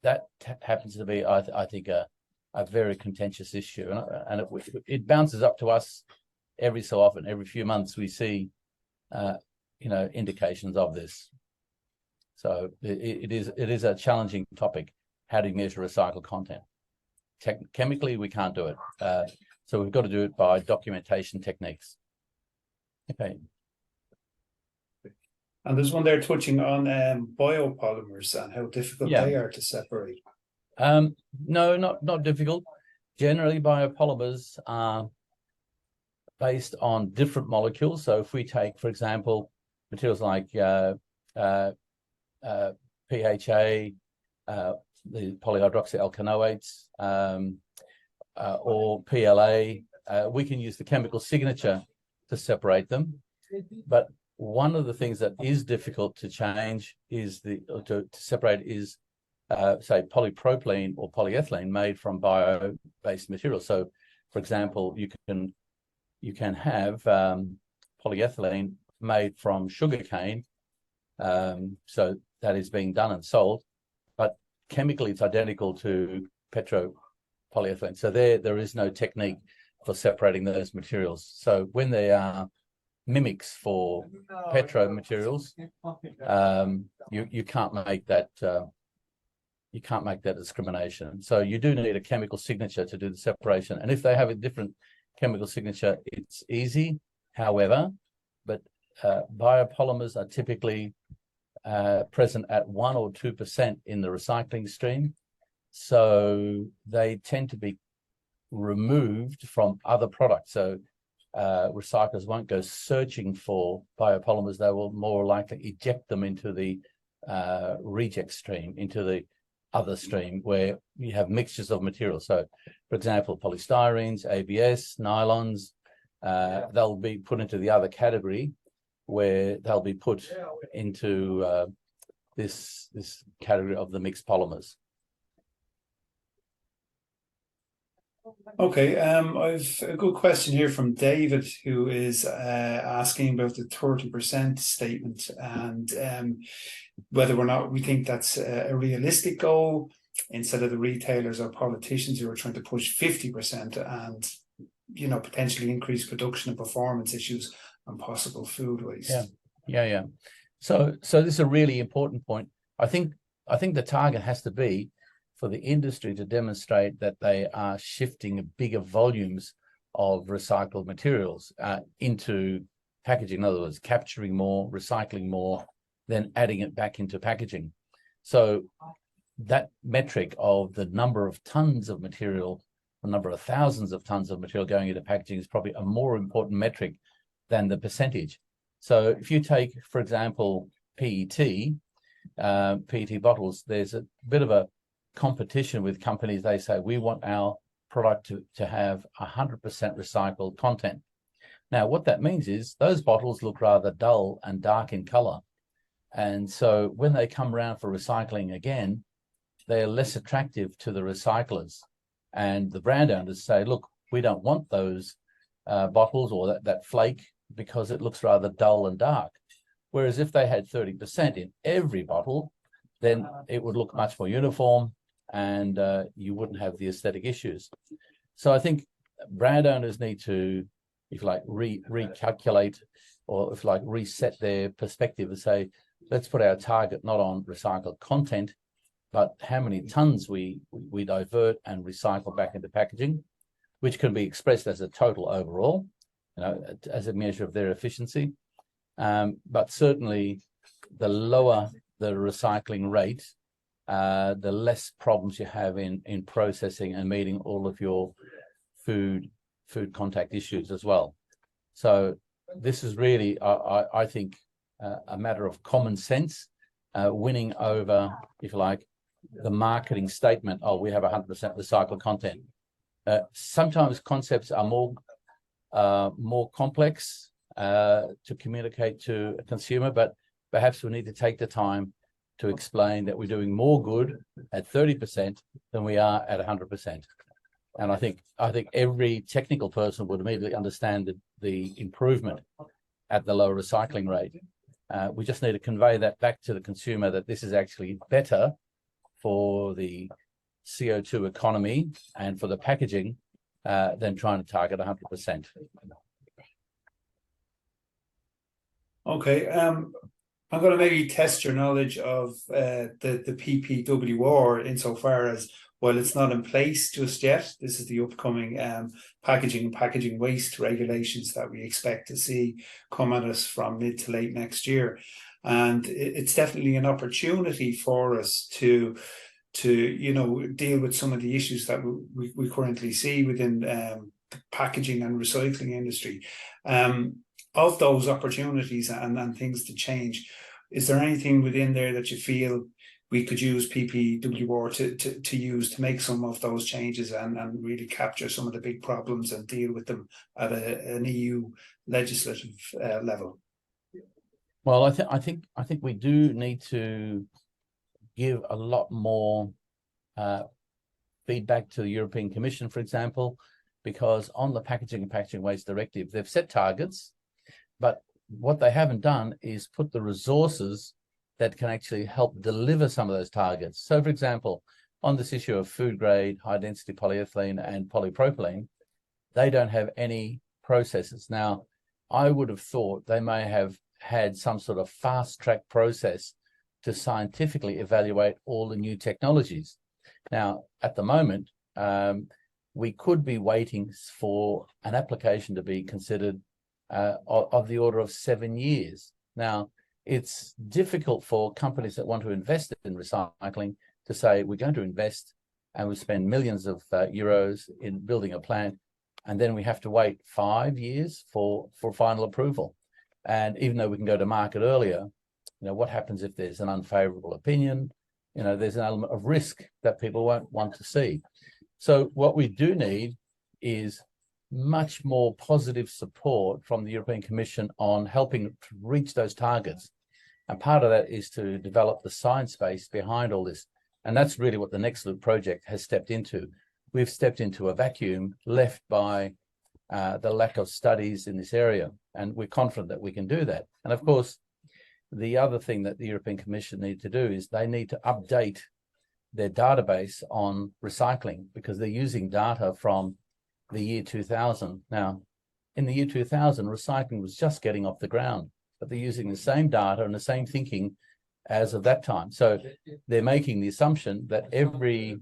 happens to be, I think, a very contentious issue, and it bounces up to us every so often. Every few months, we see, indications of this. So it is a challenging topic. How do you measure recycled content? Chemically, we can't do it. So we've got to do it by documentation techniques. Okay.
And there's one there touching on biopolymers and how difficult they are to separate.
No, not difficult. Generally, biopolymers are based on different molecules. So if we take, for example, materials like PHA, the polyhydroxyalkanoates, or PLA, we can use the chemical signature to separate them. But one of the things that is difficult to change is to separate is, say, polypropylene or polyethylene made from bio-based materials. So, for example, you can have polyethylene made from sugarcane, so that is being done and sold, but chemically it's identical to petropolyethylene. So there is no technique for separating those materials. So when they are mimics for petro materials, you can't make that discrimination. So you do need a chemical signature to do the separation. And if they have a different chemical signature, it's easy. However, but biopolymers are typically present at 1 or 2% in the recycling stream. So they tend to be removed from other products. So recyclers won't go searching for biopolymers. They will more likely eject them into the reject stream, into the other stream where you have mixtures of materials. So, for example, polystyrenes, ABS, nylons, they'll be put into the other category where they'll be put into this category of the mixed polymers.
Okay, I've a good question here from David, who is asking about the 30% statement and whether or not we think that's a realistic goal instead of the retailers or politicians who are trying to push 50% and, potentially increase production and performance issues and possible food waste.
Yeah. So this is a really important point. I think the target has to be for the industry to demonstrate that they are shifting bigger volumes of recycled materials into packaging. In other words, capturing more, recycling more, then adding it back into packaging. So that metric of the number of tons of material, the number of thousands of tons of material going into packaging is probably a more important metric than the percentage. So if you take, for example, PET bottles, there's a bit of a competition with companies. They say, we want our product to have 100% recycled content. Now, what that means is those bottles look rather dull and dark in color. And so when they come around for recycling again, they're less attractive to the recyclers. And the brand owners say, look, we don't want those bottles or that flake because it looks rather dull and dark. Whereas if they had 30% in every bottle, then it would look much more uniform and you wouldn't have the aesthetic issues. So I think brand owners need to, if you like, recalculate or if you like, reset their perspective and say, let's put our target not on recycled content, but how many tons we divert and recycle back into packaging, which can be expressed as a total overall, as a measure of their efficiency. But certainly the lower the recycling rate, the less problems you have in processing and meeting all of your food contact issues as well. So this is really, I think, a matter of common sense, winning over, if you like, the marketing statement, oh, we have 100% recycled content. Sometimes concepts are more complex to communicate to a consumer, but perhaps we need to take the time to explain that we're doing more good at 30% than we are at 100%. And I think every technical person would immediately understand the improvement at the low recycling rate. We just need to convey that back to the consumer that this is actually better for the CO2 economy and for the packaging than trying to target 100%.
Okay, I'm going to maybe test your knowledge of the PPWR insofar as, while it's not in place just yet, this is the upcoming packaging and packaging waste regulations that we expect to see come at us from mid to late next year. And it's definitely an opportunity for us to deal with some of the issues that we currently see within the packaging and recycling industry. Of those opportunities and things to change, is there anything within there that you feel we could use PPWR to use to make some of those changes and really capture some of the big problems and deal with them at an EU legislative level?
Well, I think we do need to give a lot more feedback to the European Commission, for example, because on the Packaging and Packaging Waste Directive, they've set targets, but what they haven't done is put the resources that can actually help deliver some of those targets. So, for example, on this issue of food grade, high density polyethylene and polypropylene, they don't have any processes. Now, I would have thought they may have had some sort of fast track process to scientifically evaluate all the new technologies. Now, at the moment, we could be waiting for an application to be considered of the order of 7 years. Now, it's difficult for companies that want to invest in recycling to say, we're going to invest and we spend millions of euros in building a plant, and then we have to wait 5 years for final approval. And even though we can go to market earlier, what happens if there's an unfavorable opinion? There's an element of risk that people won't want to see. So what we do need is much more positive support from the European Commission on helping to reach those targets. And part of that is to develop the science base behind all this. And that's really what the Nextloop project has stepped into. We've stepped into a vacuum left by the lack of studies in this area. And we're confident that we can do that. And of course, the other thing that the European Commission need to do is they need to update their database on recycling, because they're using data from the year 2000. Now, in the year 2000, recycling was just getting off the ground, but they're using the same data and the same thinking as of that time. So they're making the assumption that every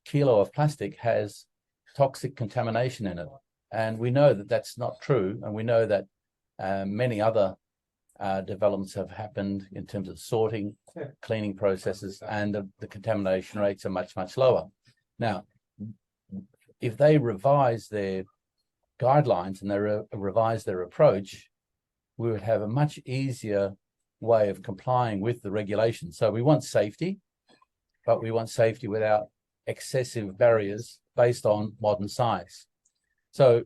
kilo of plastic has toxic contamination in it. And we know that that's not true. And we know that many other developments have happened in terms of sorting, cleaning processes, and the contamination rates are much, much lower. Now, if they revise their guidelines and they revise their approach, we would have a much easier way of complying with the regulations. So we want safety, but we want safety without excessive barriers based on modern science. So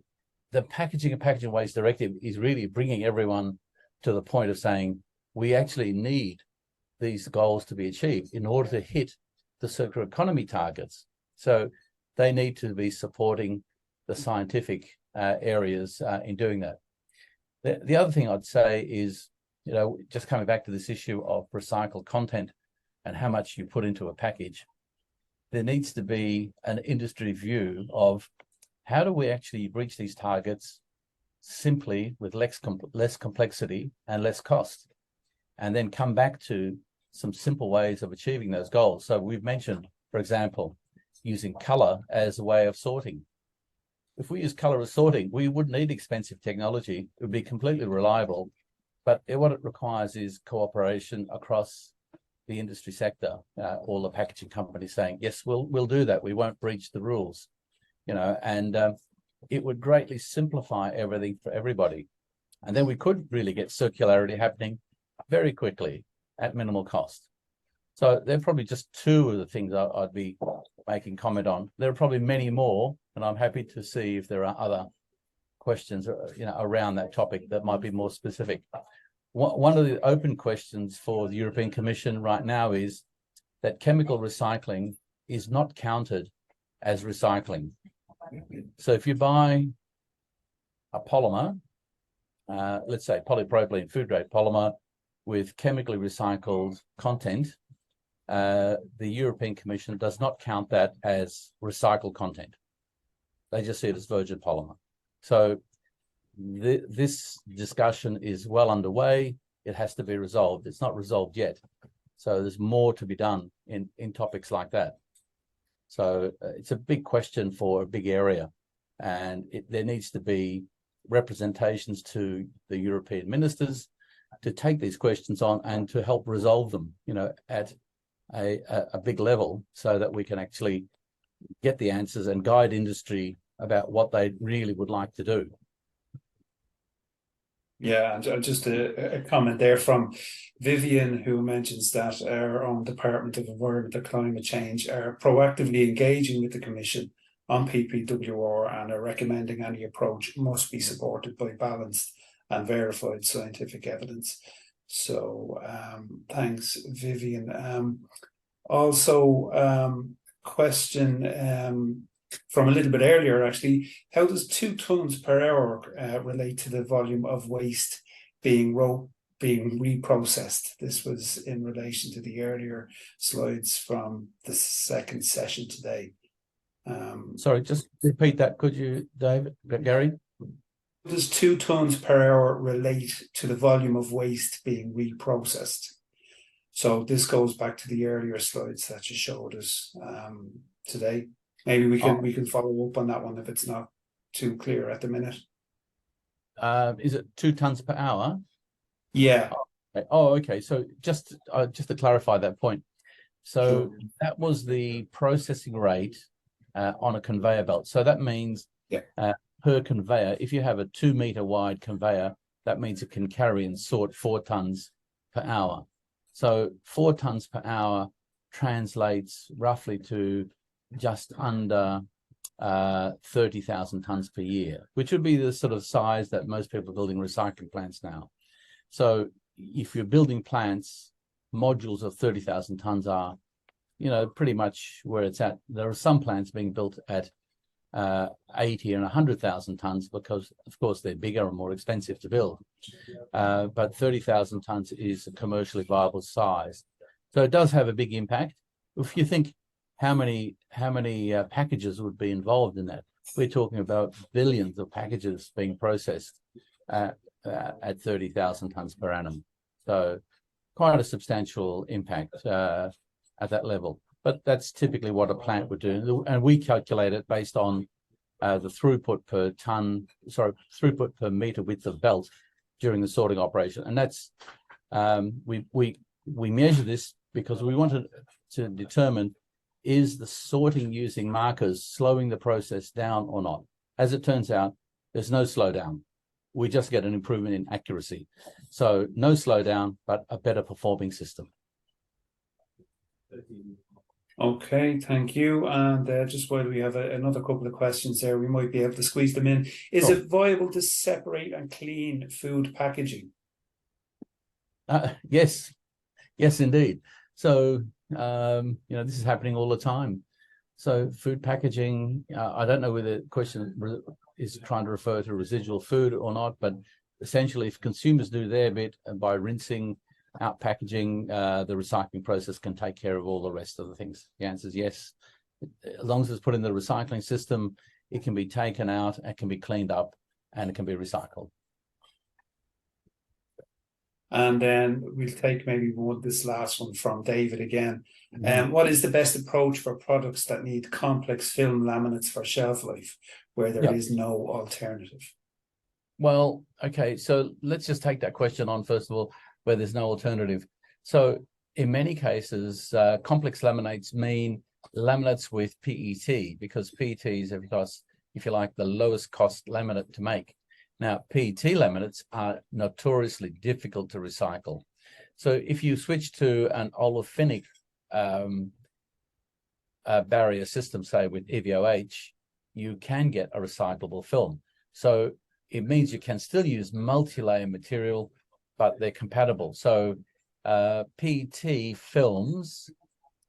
the Packaging and Packaging Waste Directive is really bringing everyone to the point of saying, we actually need these goals to be achieved in order to hit the circular economy targets. So they need to be supporting the scientific areas in doing that. The other thing I'd say is, just coming back to this issue of recycled content and how much you put into a package, there needs to be an industry view of how do we actually reach these targets simply with less complexity and less cost, and then come back to some simple ways of achieving those goals. So we've mentioned, for example, using color as a way of sorting. If we use color as sorting, we wouldn't need expensive technology. It would be completely reliable, but what it requires is cooperation across the industry sector, all the packaging companies saying, yes, we'll do that. We won't breach the rules, and it would greatly simplify everything for everybody. And then we could really get circularity happening very quickly at minimal cost. So they're probably just two of the things I'd be making comment on. There are probably many more, and I'm happy to see if there are other questions, around that topic that might be more specific. One of the open questions for the European Commission right now is that chemical recycling is not counted as recycling. So if you buy a polymer, let's say polypropylene food grade polymer with chemically recycled content, the European Commission does not count that as recycled content. They just see it as virgin polymer. So this discussion is well underway. It has to be resolved. It's not resolved yet. So there's more to be done in topics like that. So it's a big question for a big area. And there needs to be representations to the European ministers to take these questions on and to help resolve them, at a big level, so that we can actually get the answers and guide industry about what they really would like to do.
Yeah, and just a comment there from Vivian, who mentions that our own Department of Environment and Climate Change are proactively engaging with the Commission on PPWR and are recommending any approach must be supported by balanced and verified scientific evidence. So thanks, Vivian. Also, question from a little bit earlier, actually, how does 2 tons per hour relate to the volume of waste being reprocessed? This was in relation to the earlier slides from the second session today.
Sorry, just repeat that, could you, Gary?
Does 2 tons per hour relate to the volume of waste being reprocessed? So this goes back to the earlier slides that you showed us today. Maybe we can follow up on that one if it's not too clear at the minute.
Is it 2 tons per hour?
Yeah.
Oh, okay. So just to clarify that point. So that was the processing rate on a conveyor belt. So that means per conveyor, if you have a 2 meter wide conveyor, that means it can carry and sort 4 tons per hour. So 4 tons per hour translates roughly to just under 30,000 tons per year, which would be the sort of size that most people are building recycling plants now. So if you're building plants, modules of 30,000 tons are, pretty much where it's at. There are some plants being built at 80 and 100,000 tons because, of course, they're bigger and more expensive to build. But 30,000 tons is a commercially viable size. So it does have a big impact. If you think how many packages would be involved in that, we're talking about billions of packages being processed at 30,000 tons per annum. So quite a substantial impact at that level. But that's typically what a plant would do. And we calculate it based on the throughput per meter width of belt during the sorting operation. And that's, we measure this because we wanted to determine, is the sorting using markers slowing the process down or not? As it turns out, there's no slowdown. We just get an improvement in accuracy. So no slowdown, but a better performing system.
Okay, thank you. And just while we have another couple of questions there, we might be able to squeeze them in. Is it viable to separate and clean food packaging?
Yes, indeed. So, this is happening all the time. So food packaging, I don't know whether the question is trying to refer to residual food or not, but essentially if consumers do their bit by rinsing out packaging, the recycling process can take care of all the rest of the things. The answer is yes. As long as it's put in the recycling system, it can be taken out, it can be cleaned up, and it can be recycled.
And then we'll take maybe this last one from David again. What is the best approach for products that need complex film laminates for shelf life, where there is no alternative?
Well, okay, so let's just take that question on first of all, where there's no alternative. So in many cases, complex laminates mean laminates with PET, because PET is, if you like, the lowest cost laminate to make. Now, PET laminates are notoriously difficult to recycle. So if you switch to an olefinic barrier system, say with EVOH, you can get a recyclable film. So it means you can still use multi-layer material, but they're compatible. So PET films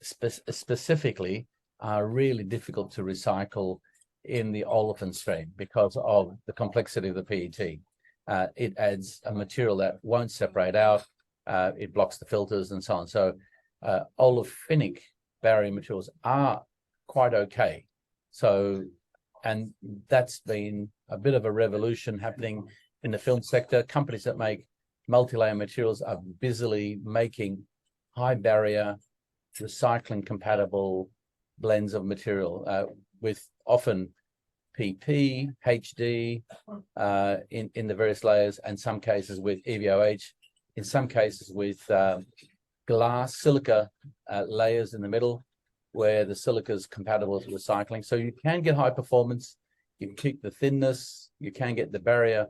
specifically are really difficult to recycle in the olefin stream because of the complexity of the PET. It adds a material that won't separate out, it blocks the filters and so on. So olefinic barrier materials are quite okay. So, and that's been a bit of a revolution happening in the film sector. Companies that make multi-layer materials are busily making high barrier, recycling compatible blends of material with often PP, HD in the various layers, and some cases with EVOH, in some cases with glass silica layers in the middle, where the silica is compatible with recycling. So you can get high performance, you can keep the thinness, you can get the barrier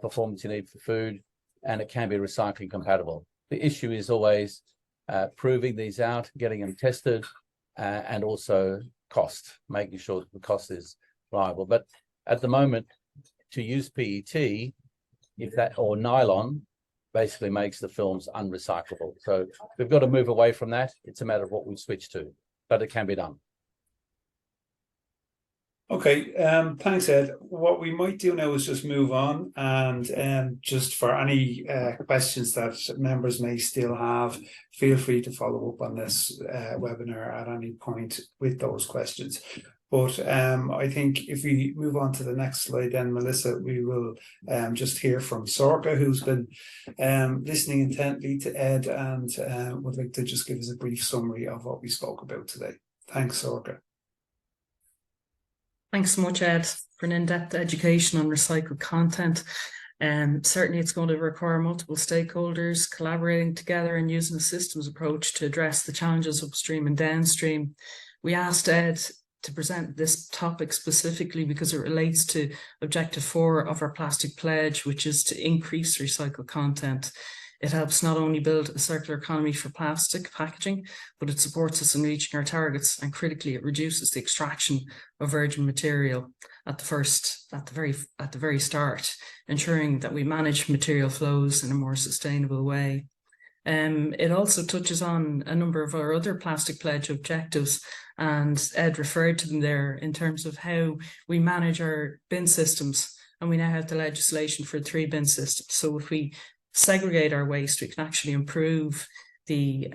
performance you need for food, and it can be recycling compatible. The issue is always proving these out, getting them tested, and also cost, making sure that the cost is viable. But at the moment, to use PET, if that, or nylon, basically makes the films unrecyclable. So we've got to move away from that. It's a matter of what we switch to, but it can be done.
Okay, thanks, Ed. What we might do now is just move on, and just for any questions that members may still have, feel free to follow up on this webinar at any point with those questions. But I think if we move on to the next slide, then Melissa, we will just hear from Sorka, who's been listening intently to Ed and would like to just give us a brief summary of what we spoke about today. Thanks, Sorka.
Thanks so much, Ed, for an in-depth education on recycled content. Certainly it's going to require multiple stakeholders collaborating together and using a systems approach to address the challenges upstream and downstream. We asked Ed to present this topic specifically because it relates to Objective 4 of our plastic pledge, which is to increase recycled content. It helps not only build a circular economy for plastic packaging, but it supports us in reaching our targets, and critically, it reduces the extraction of virgin material at the very start, ensuring that we manage material flows in a more sustainable way. It also touches on a number of our other plastic pledge objectives, and Ed referred to them there in terms of how we manage our bin systems, and we now have the legislation for 3 bin systems. So if we segregate our waste, we can actually improve the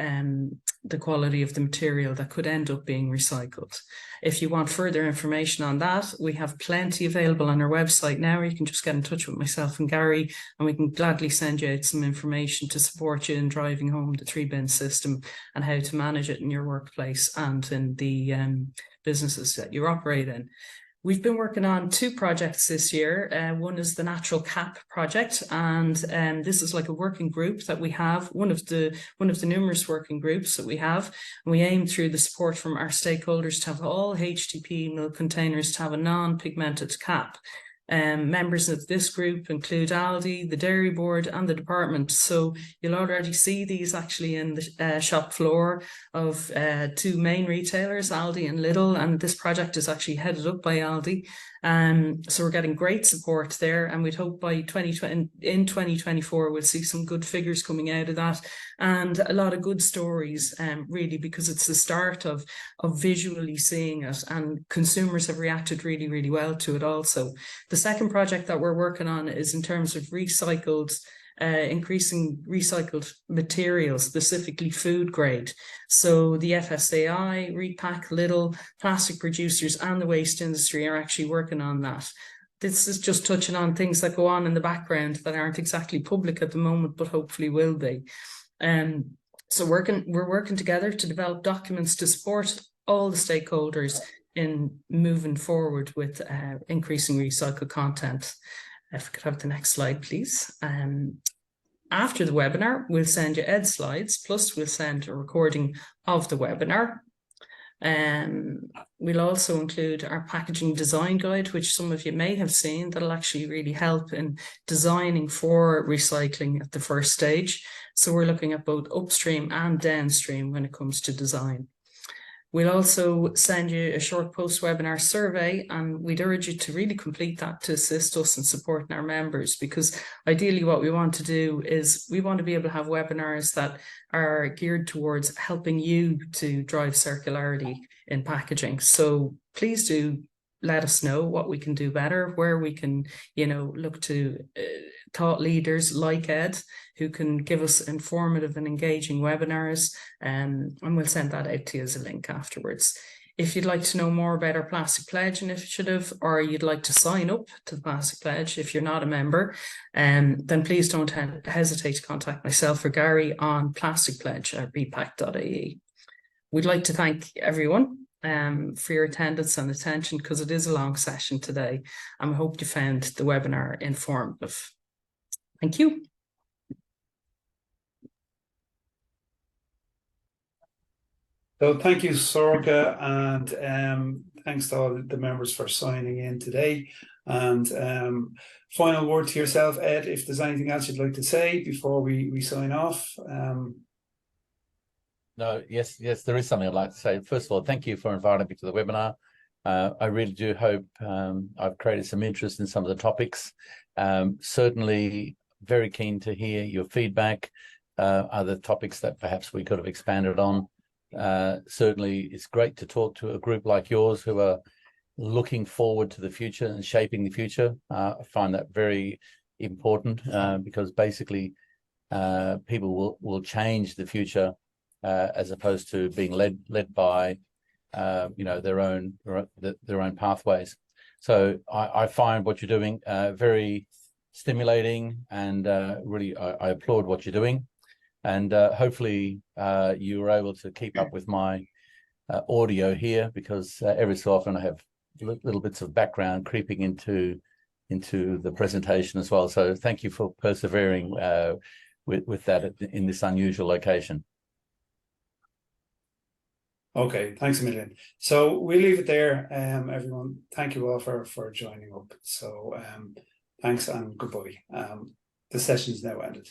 quality of the material that could end up being recycled. If you want further information on that, we have plenty available on our website now. You can just get in touch with myself and Gary, and we can gladly send you out some information to support you in driving home the 3 bin system and how to manage it in your workplace and in the businesses that you operate in. We've been working on 2 projects this year. One is the Natural Cap project, and this is like a working group that we have, one of the numerous working groups that we have. And we aim through the support from our stakeholders to have all HDP milk containers to have a non-pigmented cap. Members of this group include Aldi, the Dairy Board and the department. So you'll already see these actually in the shop floor of 2 main retailers, Aldi and Lidl, and this project is actually headed up by Aldi. So we're getting great support there, and we'd hope by 2024 we'll see some good figures coming out of that, and a lot of good stories, really, because it's the start of visually seeing it, and consumers have reacted really, really well to it also. The second project that we're working on is in terms of increasing recycled materials, specifically food grade. So the FSAI, Repack, Lidl, plastic producers and the waste industry are actually working on that. This is just touching on things that go on in the background that aren't exactly public at the moment, but hopefully will be. So we're working together to develop documents to support all the stakeholders in moving forward with increasing recycled content. If we could have the next slide, please. After the webinar, we'll send you Ed's slides, plus we'll send a recording of the webinar. We'll also include our packaging design guide, which some of you may have seen, that'll actually really help in designing for recycling at the first stage. So we're looking at both upstream and downstream when it comes to design. We'll also send you a short post-webinar survey, and we'd urge you to really complete that to assist us in supporting our members, because ideally what we want to do is we want to be able to have webinars that are geared towards helping you to drive circularity in packaging. So please do let us know what we can do better, where we can, look to thought leaders like Ed, who can give us informative and engaging webinars, and we'll send that out to you as a link afterwards. If you'd like to know more about our Plastic Pledge initiative, or you'd like to sign up to the Plastic Pledge if you're not a member, then please don't hesitate to contact myself or Gary on Plastic Pledge at bpac.ie. We'd like to thank everyone for your attendance and attention, because it is a long session today, and we hope you found the webinar informative. Thank you.
So thank you, Sorka, and thanks to all the members for signing in today. And final word to yourself, Ed, if there's anything else you'd like to say before we sign off.
No, yes, there is something I'd like to say. First of all, thank you for inviting me to the webinar. I really do hope I've created some interest in some of the topics. Certainly very keen to hear your feedback, other topics that perhaps we could have expanded on. Certainly it's great to talk to a group like yours who are looking forward to the future and shaping the future. I find that very important because basically people will change the future as opposed to being led by their own pathways. So I find what you're doing very stimulating, and really I applaud what you're doing. And hopefully you were able to keep up with my audio here, because every so often I have little bits of background creeping into the presentation as well. So thank you for persevering with that in this unusual location.
Okay, thanks a million. So we'll leave it there, everyone. Thank you all for joining up. So thanks and goodbye. The session is now ended.